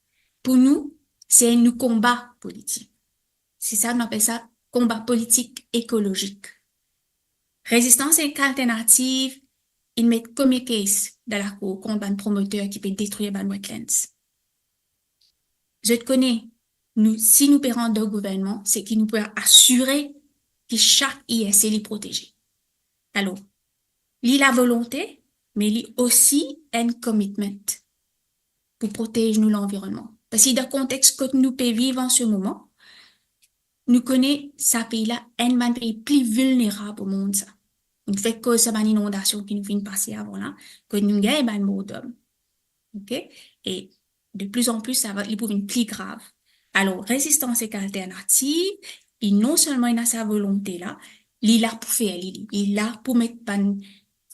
Pour nous, c'est un combat politique. C'est ça, on appelle ça combat politique écologique. Résistance et alternative, ils mettent comme case dans la cour contre un promoteur qui peut détruire les wetlands. Je te connais. Nous, si nous payons de gouvernement, c'est qu'il nous peut assurer que chaque ISC est protégé. Alors, il y a la volonté, mais il y a aussi un commitment pour protéger nous l'environnement. Parce que dans le contexte que nous pouvons vivre en ce moment, nous connaissons ce pays-là, un pays plus vulnérable au monde, ça. Il fait que ça une inondation qui nous vient de passer avant là, que nous avons un mot d'homme. OK? Et de plus en plus, ça va, il devient plus grave. Alors, résistance et alternative, et non seulement il a sa volonté là, il est là pour faire, il est là pour mettre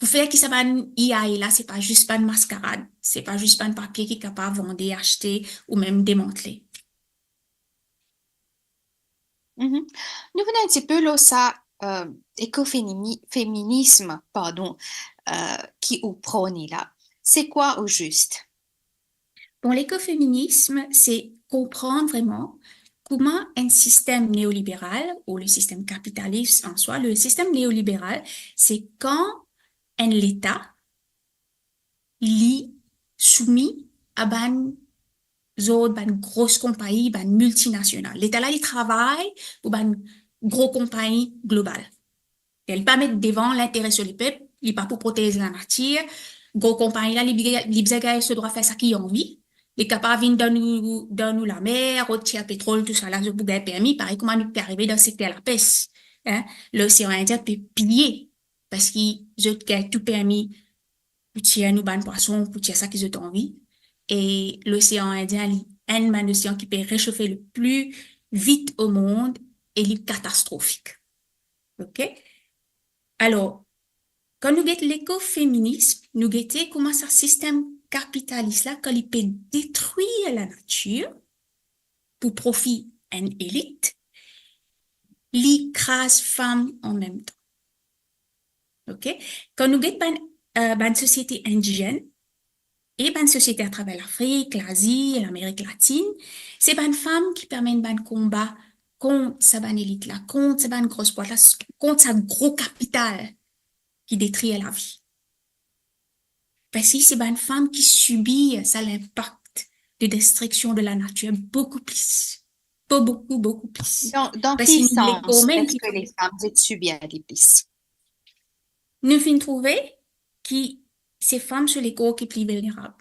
pour faire qu'il s'appelle IA et là, c'est pas juste pas une mascarade, c'est pas juste pas un papier qui est capable de vendre, acheter ou même démanteler. Mhm. Nous venons un petit peu là, ça, écoféminisme, pardon, qui au prône là. C'est quoi au juste? Bon, l'écoféminisme, c'est comprendre vraiment comment un système néolibéral ou le système capitaliste en soi, le système néolibéral, c'est quand un État lit soumis à ban grosse compagnie, ban multinationale. L'État là, il travaille pour ban gros compagnie globale. Elle pas mettre devant l'intérêt sur les peuples, il pas pour protéger la nature. Gros compagnie là, les se doit faire ça qui ont envie. Les capables viennent dans nous la mer, retirer pétrole, tout ça là, je vous gagner permis. Pareil, comment nous peut arriver dans le secteur de la pêche, hein? L'océan Indien peut piller parce qu'ils ont tout permis pour tirer nous ban poisson, pour tirer ça qu'ils ont envie. Et l'océan Indien, est un océan qui peut réchauffer le plus vite au monde et il est catastrophique. OK? Alors, quand nous guettons l'écoféminisme, nous guettons comment ce système capitaliste là, quand il peut détruire la nature pour profit d'une élite, l'écrase femmes en même temps. OK? Quand nous guettons une société indigène et une société à travers l'Afrique, l'Asie, l'Amérique latine, c'est une femme qui permet un combat contre sa bonne élite là, contre sa bonne grosse boîte là, contre sa gros capital qui détruit la vie. Parce que c'est une femme qui subit ça l'impact de destruction de la nature, beaucoup plus. Pas beaucoup, beaucoup plus. Dans Parce que quel nous, les sens hommes est-ce qui que les femmes subissent des pistes? nous finissons trouver que ces femmes sont les corps qui sont plus vulnérables.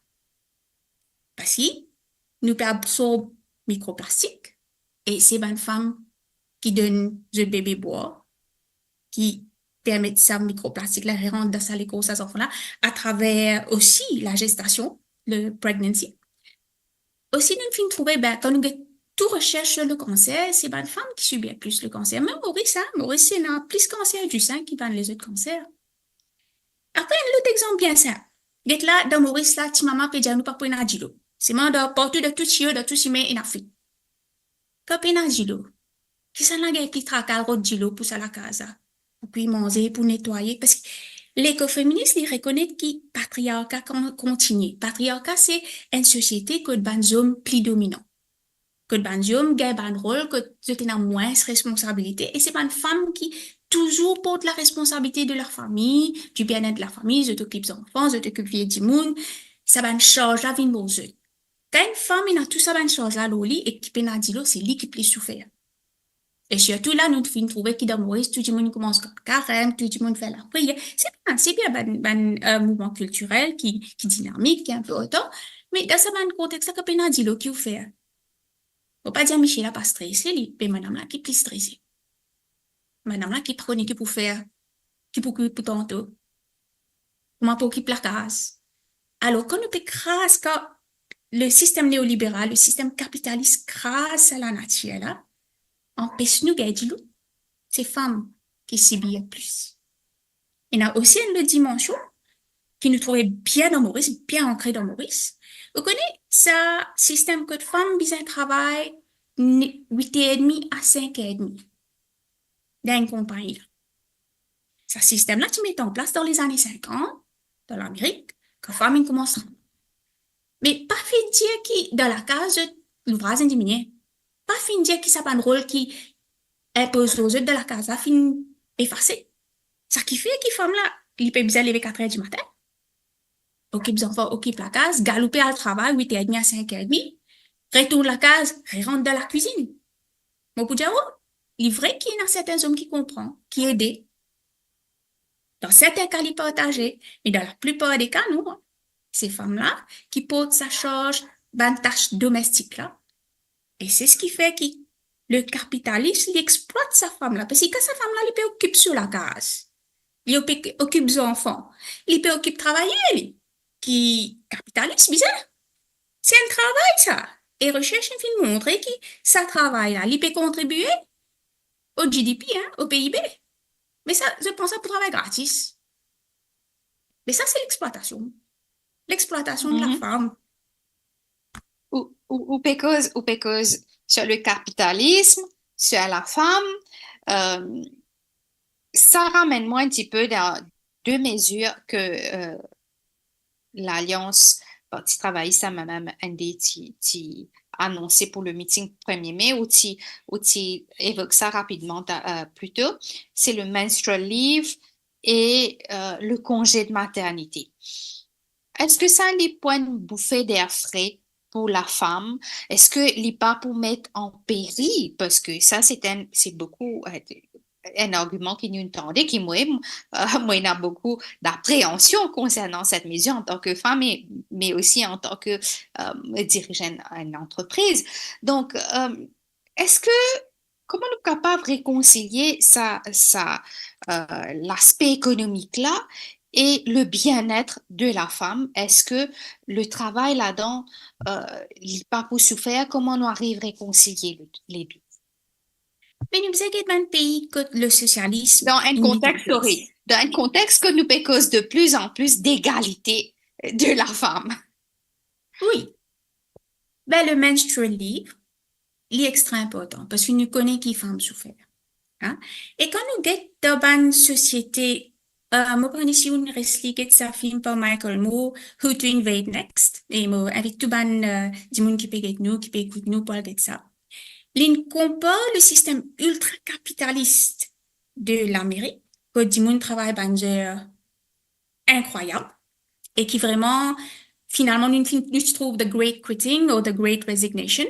Parce que nous pouvons absorber microplastique et c'est une femme qui donne le bébé boire, qui permet ça microplastique là rentre dans sa l'école ces enfants-là à travers aussi la gestation, le pregnancy. Aussi, nous finissons trouver ben, quand nous tout recherche sur le cancer, c'est une femme qui subit plus le cancer. Même Maurice, hein, Maurice, il a plus cancer du sein qui van les autres cancers. Après, un autre exemple bien simple. Get là, dans Maurice, là, ti maman peut dire nous pas pour une adilo. C'est moi de partout de tout chio, de tout chimé en Afrique. Quand une adilo, qui s'en a qui tracal route dilo pour ça la casa. Pour puis manger, pour nettoyer. Parce que l'écoféministe, il reconnaît que le patriarcat continue. Patriarcat, c'est une société que des hommes plus dominants. Que des hommes gagnent un rôle, que tu as moins de responsabilité. Et c'est pas une femme qui toujours porte la responsabilité de leur famille, du bien-être de la famille, je t'occupe des enfants, je t'occupe du monde. Ça va changer la vie de nos yeux. Quand une femme, il a tout ça, va changer la loli, et qui peut dire, c'est lui qui peut souffrir. Et surtout là, nous devons trouver qui dans Maurice, tout le monde commence comme carême, tout le monde fait la prière. C'est bien, un mouvement culturel qui dynamique, qui est un peu autant. Mais dans ce contexte, ça, que peut dire, qui vous fait? Faut pas dire Michel n'a pas stressé, mais madame là qui est plus stressée. Madame là qui prend qui pour faire, qui pour tantôt. Comment pour qui place. Alors, quand on peut grâce, quand le système néolibéral, le système capitaliste, grâce à la nature, là, empêche nous gagner loup. Ces femmes qui subissent plus. Il y a aussi une autre dimension qui nous trouvait bien dans Maurice, bien ancré dans Maurice. Vous connaissez ce système que de femmes besoin travail 8h30 à 5h30 dans une compagnie. Ce système-là, tu mets en place dans les années 50, dans l'Amérique, quand femmes commencent. Mais pas fin dire qui, dans la case, l'ouvrage diminué. Pas fin dire qui ça pas un rôle qui impose aux autres de la case, fin effacé. Ça qui fait que femme-là, il peut bien lever 4h du matin, occupe les enfants, occupe la case, galoper à travail, 8h30 à 5h30, retourne la case, rentre dans la cuisine. Mon pour dire, oh, il est vrai qu'il y a certains hommes qui comprennent, qui aident. Dans certains cas, ils partagent, mais dans la plupart des cas, non. Ces femmes-là qui portent sa charge dans tâches domestiques-là. Et c'est ce qui fait que le capitaliste, il exploite sa femme-là. Parce que quand sa femme-là, il peut occuper sur la case. Il occupe des enfants. Il peut occuper travailler, lui. Qui capitaliste, bizarre. C'est un travail, ça. Et recherche une film montrer que ça travaille là. Il peut contribuer au GDP, hein, au PIB. Mais ça, je pense ça pour travail gratis. Mais ça, c'est l'exploitation. L'exploitation de la Mhm. femme. Ou because sur le capitalisme, sur la femme, euh, ça ramène moi un petit peu dans deux mesures que l'Alliance Parti travailliste a même annoncé pour le meeting 1er mai, où tu évoques ça rapidement plus tôt. C'est le menstrual leave et le congé de maternité. Est-ce que ça n'est pas une bouffée d'air frais pour la femme? Est-ce que n'est pas pour mettre en péril? Parce que ça, c'est beaucoup un argument qui nous entendait, qui moi, moi, il y a beaucoup d'appréhension concernant cette mesure en tant que femme, mais aussi en tant que dirigeant d'une entreprise. Donc, est-ce que comment nous sommes capables de réconcilier l'aspect économique là et le bien-être de la femme? Est-ce que le travail là-dedans, il n'est pas pour souffrir? Comment on arrive à réconcilier les deux? Mais nous sommes dans un pays que le socialisme Dans un est mis en contexte, place. sorry, dans un contexte que nous cause de plus en plus d'égalité de la femme. Oui. Ben, le menstrual leave, il est extrêmement important parce que nous connaissons qui femmes souffrent. Hein? Et quand nous sommes dans une société, moi, prends ici une réplique de sa film par Michael Moore, Who to Invade Next, et moi, avec tout ban, du monde qui peut être nous, qui peut écouter nous, parler de ça. L'in compare le système ultra-capitaliste de l'Amérique, que du monde travaille dans incroyable, et qui vraiment finalement, nous trouve the great quitting ou the great resignation.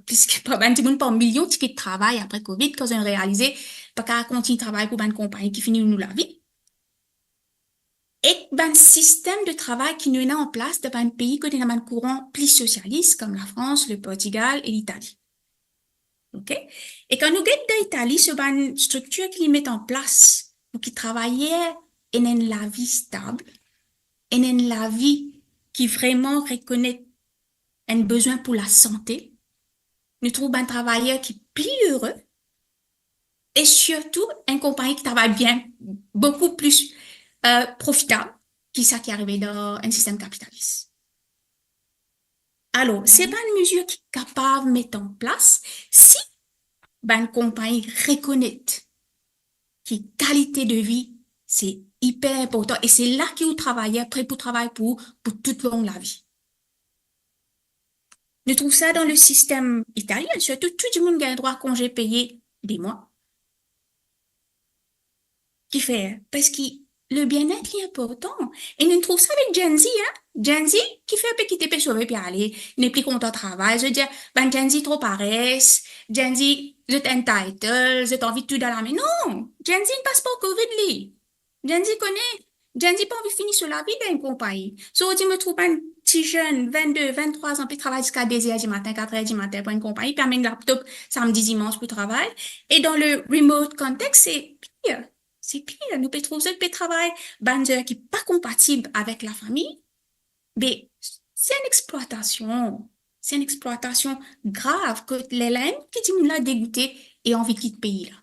Puisque pas ben, tout le monde par millions de tickets de travail après COVID, quand on a réalisé, pas qu'à continuer de travailler pour une compagnie qui finit nous la vie. Et ben, système de travail qui nous est en place dans un pays que dans un courant plus socialiste comme la France, le Portugal et l'Italie. OK? Et quand nous guettons d'Italie, c'est une structure qui met en place pour qui travaillait et une la vie stable, et une la vie qui vraiment reconnaît un besoin pour la santé. Nous trouvons un travailleur qui est plus heureux et surtout un compagnie qui travaille bien, beaucoup plus profitable que ça qui est arrivé dans un système capitaliste. Alors, c'est pas une mesure qui est capable de mettre en place si ben, une compagnie reconnaît que qualité de vie, c'est hyper important et c'est là que vous travaillez, prêt pour travailler pour toute longue la vie. Nous trouvons ça dans le système italien, surtout tout le monde a un droit à congé payé des mois. Qui fait, parce que le bien-être est important. Et nous trouvons ça avec Gen Z, hein. Gen Z qui fait un peu quitter sauver puis aller, n'est plus content de travail. Je veux dire, ben Gen Z trop paresse, Gen Z, vous êtes entitled, vous êtes envie de tout dans la main. Non! Gen Z ne passe pas au COVID, lui. Gen Z connaît. Gen Z pas envie de finir sur la vie d'une compagnie. So, je me trouve un petit jeune, 22, 23 ans, puis travaille jusqu'à 2 heures du matin, 4 heures du matin pour une compagnie, puis amène le laptop samedi, dimanche pour travail. Et dans le remote context, c'est pire. C'est pire. Nous pouvons trouver que le travail, ben, qui n'est pas compatible avec la famille, mais c'est une exploitation. C'est une exploitation grave que l'élève qui dit nous l'a dégoûté et envie de quitter le pays, là.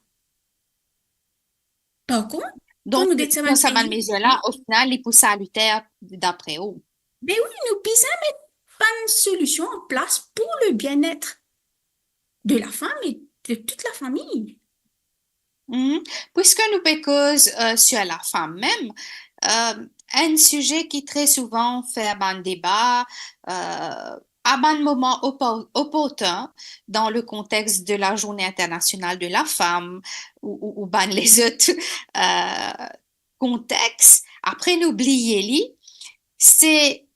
Par contre, quand Donc, nous détruisons dans un cette pays, mesure-là, au final, il pousse salutaire d'après eux. ben oui, nous puissions mettre pas une solution en place pour le bien-être de la femme et de toute la famille. Mhm. Puisque nous pécose sur la femme même, un sujet qui très souvent fait un débat à un moment opportun dans le contexte de la Journée internationale de la femme ou ben les autres contextes. Après, n'oubliez-les, c'est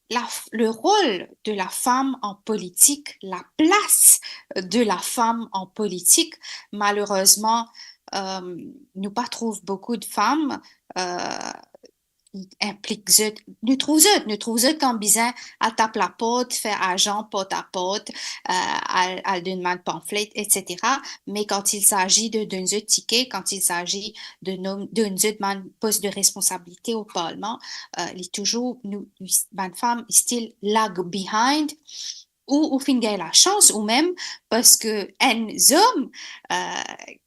le rôle de la femme en politique, la place de la femme en politique. Malheureusement, euh, nous pas trouve beaucoup de femmes qui impliquent nous trouvons quand bizarre à tape la porte, faire agent porte à porte, à donner pamphlet, etc. Mais quand il s'agit d'un autre ticket, quand il s'agit d'un autre poste de responsabilité au Parlement, il est toujours une femme style lag behind ou fin gagne la chance, ou même parce que un homme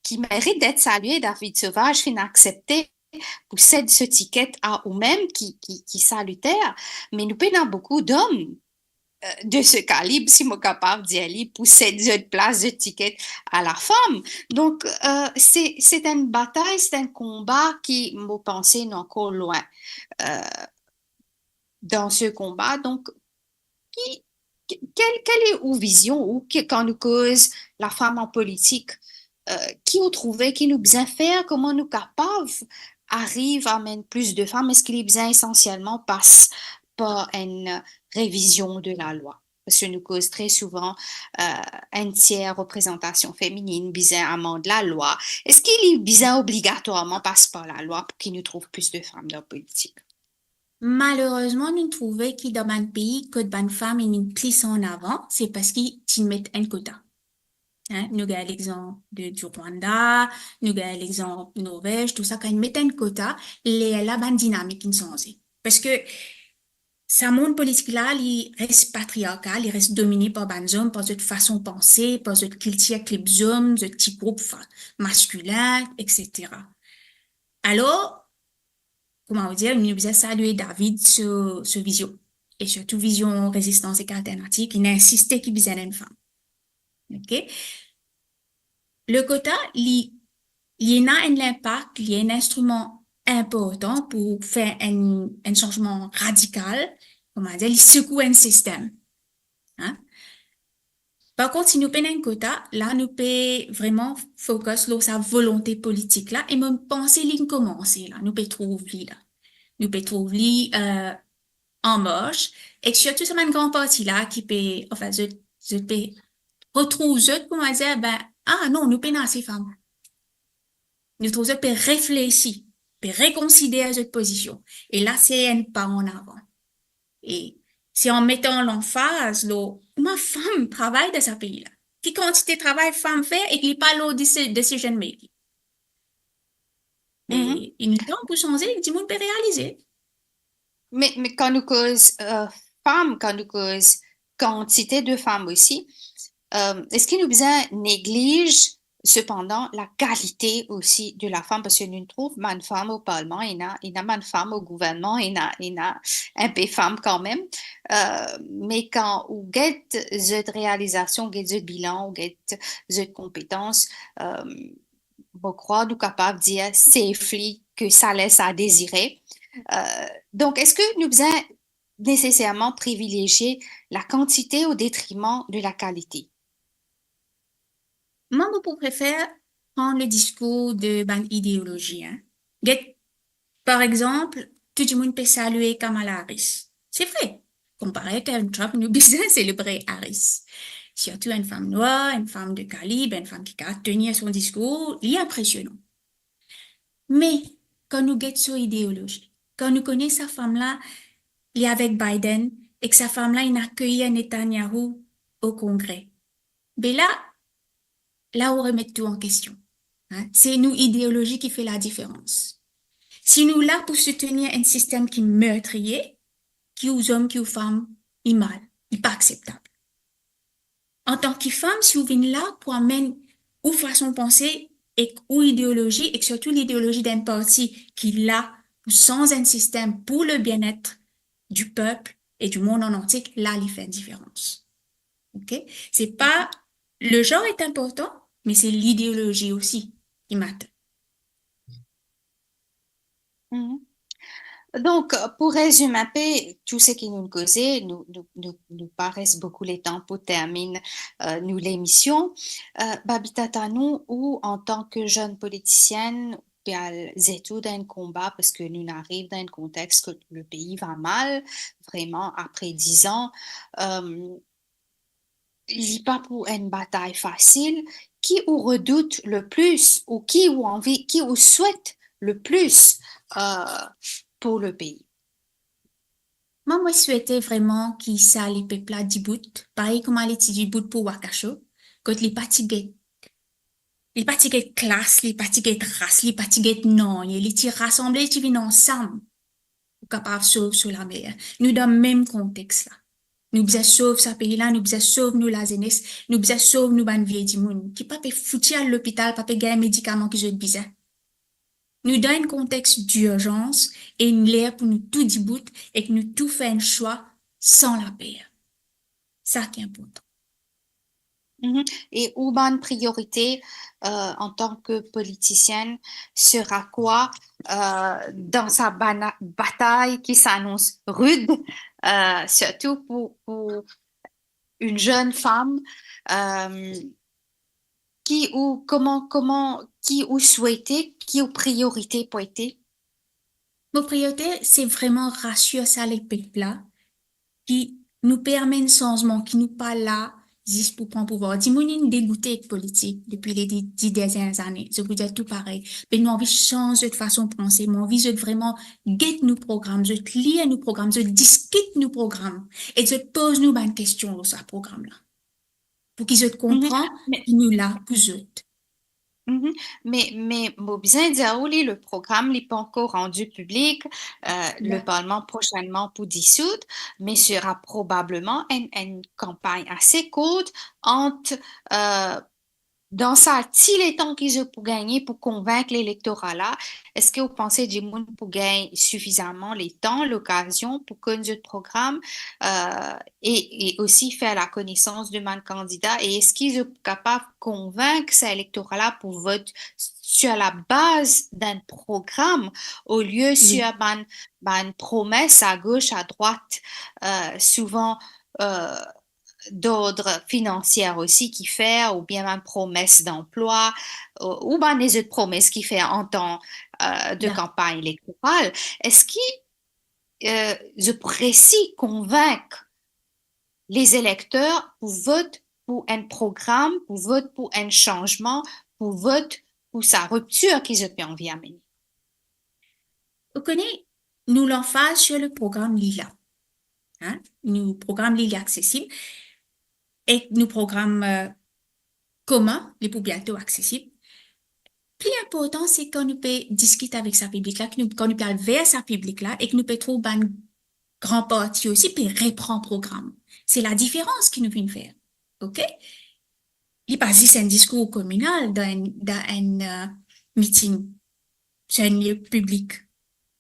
qui mérite d'être salué, David Sauvage, fin accepter possède ce ticket à eux-mêmes qui salutaire, mais nous payons beaucoup d'hommes de ce calibre, si moi capable d'y aller, possède cette place de ticket à la femme. Donc, c'est une bataille, c'est un combat qui, moi, pensée, est encore loin euh, dans ce combat. Donc, qui, quelle est ou vision ou quand nous cause la femme en politique, qui nous trouvait, qui nous bien faire, comment nous capables arrive à amener plus de femmes, est-ce qu'il est bien essentiellement passe par une révision de la loi? Parce que nous cause très souvent une tiers représentation féminine, bien amende la loi. Est-ce qu'il est bien obligatoirement passe par la loi pour qu'il nous trouve plus de femmes dans la politique? Malheureusement, nous trouvons que dans un pays, que de femmes une plus en avant, c'est parce qu'ils mettent un quota. Hein? Nous avons l'exemple du Rwanda, nous avons l'exemple de Norvège, tout ça, quand ils mettent un quota, la bonne dynamique qui sont aussi. Parce que ce monde politique-là, il reste patriarcal, il reste dominé par des hommes, par cette façon de penser, par cette culture avec les hommes, ce petit groupe masculin, etc. Alors, comment vous dire, nous devons saluer David sur vision. Et surtout, vision résistance et alternative, qui n'a insisté qu'il besoin d'une femme. OK? Le quota, il y a un impact, il y a un instrument important pour faire un changement radical, comment dire, il secoue un système. Hein? Par contre, si nous prenons un quota, là, nous pouvons vraiment focus sur sa volonté politique là et même penser l'y commencer là. Nous pouvons trouver là. Nous pouvons trouver en marche, et surtout, c'est une grande partie là qui peut, enfin, je peux retrouver, je pour me dire, ben, ah non, nous peinons ces femmes. Nous trouvons, peut réfléchir, peut reconsidérer cette position. Et là, c'est un pas en avant. Et c'est en mettant l'emphase, ma femme travaille dans ce pays-là. Qui quantité de travail femme fait et qui parle au decision making. Mhm. Et il nous temps pour changer, du monde peut réaliser. Mais quand nous cause femmes, quand nous cause quantité de femmes aussi, est-ce qu'il nous bien néglige cependant la qualité aussi de la femme? Parce que nous trouvons une femme au Parlement, il y a une femme au gouvernement, il y a un peu de femmes quand même. Mais quand on get cette réalisation, get ce bilan, get cette compétence, je crois nous capable de dire safely que ça laisse à désirer. Donc, est-ce que nous devons nécessairement privilégier la quantité au détriment de la qualité? Moi, je préfère prendre le discours de ban idéologie, hein. Par exemple, tout le monde peut saluer Kamala Harris. C'est vrai. Comparé à Trump, nous disons célébrer Harris. Surtout une femme noire, une femme de calibre, une femme qui a tenu son discours, il est impressionnant. Mais quand nous guettons sur idéologie, quand nous connaissons sa femme-là, il est avec Biden et que sa femme-là, il a accueilli Netanyahu au Congrès. Mais là, on remet tout en question, hein. C'est nous, idéologie, qui fait la différence. Si nous là pour soutenir un système qui est meurtrier, qui aux hommes, qui aux femmes, il est mal, il n'est pas acceptable. En tant que femme, si vous venez là pour amener ou façon de penser et ou idéologie, et surtout l'idéologie d'un parti qui là, sans un système pour le bien-être du peuple et du monde en entier, là, il fait une différence. OK? C'est pas, le genre est important, mais c'est l'idéologie aussi qui m'attend. Mhm. Donc, pour résumer un peu tout ce qui nous causait, nous paraissent beaucoup les temps pour terminer nous l'émission. Babita Tanou, ou en tant que jeune politicienne, bien, études d'un combat parce que nous arrivons dans un contexte que le pays va mal, vraiment après 10 ans. Euh, il n'est pas pour une bataille facile. Qui ou redoute le plus ou qui ou envie, qui ou souhaite le plus euh, pour le pays? Moi, je souhaitais vraiment qu'il ça les peuples là d'Ibout, pareil comme à l'étude d'Ibout pour Wakasho, quand les fatigués classe, les fatigués race, les fatigués non, les petits rassemblés qui viennent ensemble, pour capable sauver sur la mer. Nous dans le même contexte là. Nous besoin sauver ce pays-là, nous besoin sauver nous la jeunesse, nous besoin sauver nous ban vieilles du monde, qui pas peut foutre à l'hôpital, pas peut gagner médicaments qui sont besoin. Nous dans un contexte d'urgence et une l'air pour nous tout d'Ibout et que nous tout fait un choix sans la paix. Ça qui est important. Mhm. Et où bonne priorité en tant que politicienne sera quoi dans sa bataille qui s'annonce rude, surtout pour une jeune femme euh, qui ou qui ou souhaiter, qui ou priorité pour être. Nos priorités, c'est vraiment rassurer ça les peuples là, qui nous permet un changement, qui nous pas là, juste pour prendre pouvoir. Dis-moi, nous dégoûté avec politique depuis les 10 dernières années. Je vous dis tout pareil. Mais nous envie de changer de façon de penser. Nous envie de vraiment get nos programmes, de lire nos programmes, de discuter nos programmes et de pose nous une question dans ce programme-là. Pour qu'ils se Mhm. comprennent, Mais, nous là, pour eux. mhm. Mais mon bien dire, oui, le programme n'est pas encore rendu public. Le Parlement prochainement pour dissoudre, mais sera probablement une campagne assez courte entre euh, dans ça, s'il est temps qu'ils aient pour gagner, pour convaincre l'électorat là, est-ce que vous pensez du monde pour gagner suffisamment les temps, l'occasion pour conduire le programme et aussi faire la connaissance de mon candidat? Et est-ce qu'ils sont capables de convaincre cet électorat-là pour voter sur la base d'un programme au lieu sur Oui. une promesse à gauche, à droite, souvent euh, d'ordre financier aussi qui fait, ou bien une promesse d'emploi, ou bien les autres promesses qui fait en temps de D'accord. campagne électorale. Est-ce qu'il je précise convaincre les électeurs pour voter pour un programme, pour voter pour un changement, pour voter pour sa rupture qu'ils ont envie d'amener. Vous connaissez, nous l'emphase sur le programme Lila. Hein? Nous, programme Lila accessible et nous programme commun, les pour bientôt accessible. Plus important, c'est qu'on nous peut discuter avec sa public là, qu'on nous peut aller vers sa public là et que nous peut trouver un grand parti aussi puis reprendre programme. C'est la différence qui nous vient faire. OK? Il passe c'est un discours communal dans un meeting, sur un lieu public.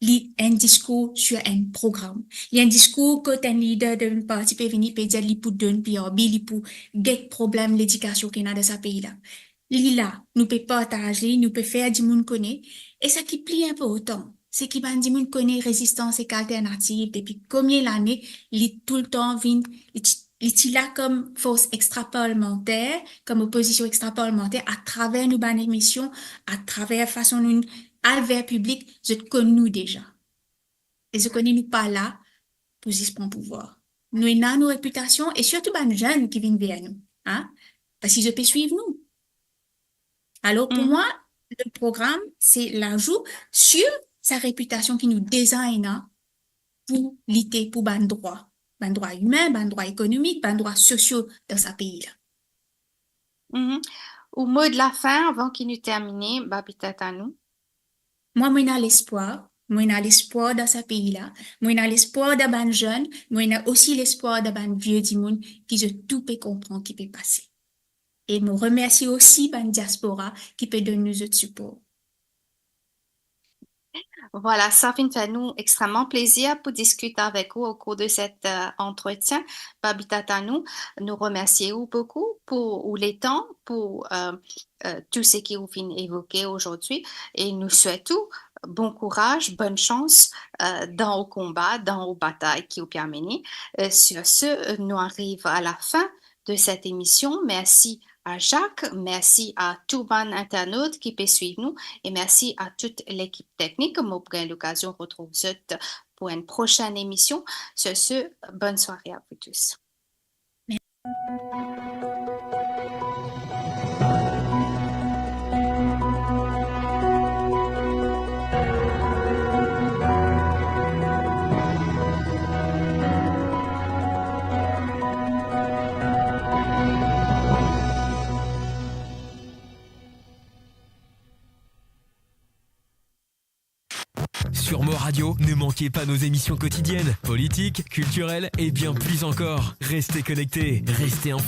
Il y a un discours sur un programme. Il y a un discours que un leader d'un parti peut venir peut dire il pour donner puis il pour get problème l'éducation qu'il y a dans ce pays là. Li là, nous peut partager, nous peut faire du monde connaît. Et ça qui plie un peu autant, c'est qu'il va du monde connaît résistance et alternative depuis combien d'années, il tout le temps vient, il est là comme force extra-parlementaire, comme opposition extra-parlementaire à travers nos bannes émissions, à travers façon nous, alvers public, je te connais nous déjà. Et je connais nous pas là pour juste prendre pouvoir. Nous avons nos réputations et surtout les jeunes qui viennent vers nous, hein, parce qu'ils peuvent suivre nous. Alors, pour moi, Mhm, le programme, c'est l'ajout sur sa réputation qui nous désigne pour lutter pour ban droit humain, ban droit économique, ban droit sociaux dans ce pays-là. mhm. Au mot de la fin, avant qu'il nous termine, Babita Tanou. Moi, moi, j'ai l'espoir dans ce pays-là. Moi, j'ai l'espoir de ban jeunes. Moi, j'ai aussi l'espoir de ban vieux du monde qui se tout peut comprendre qui peut passer. Et me remercie aussi ban diaspora qui peut donner nous autres support. Voilà, ça fait nous extrêmement plaisir pour discuter avec vous au cours de cet entretien. Babita Tanou, nous remercions beaucoup pour les temps, pour tout ce que vous venez évoquer aujourd'hui et nous souhaitons bon courage, bonne chance dans le combat, dans les batailles qui vous permettent. Sur ce, nous arrivons à la fin de cette émission. Merci à Jacques, merci à tout bon internaute qui peut suivre nous et merci à toute l'équipe technique. Moi, pour l'occasion, on retrouve pour une prochaine émission. Sur ce, bonne soirée à vous tous. Sur Mo Radio, ne manquez pas nos émissions quotidiennes, politiques, culturelles et bien plus encore. Restez connectés, restez informés.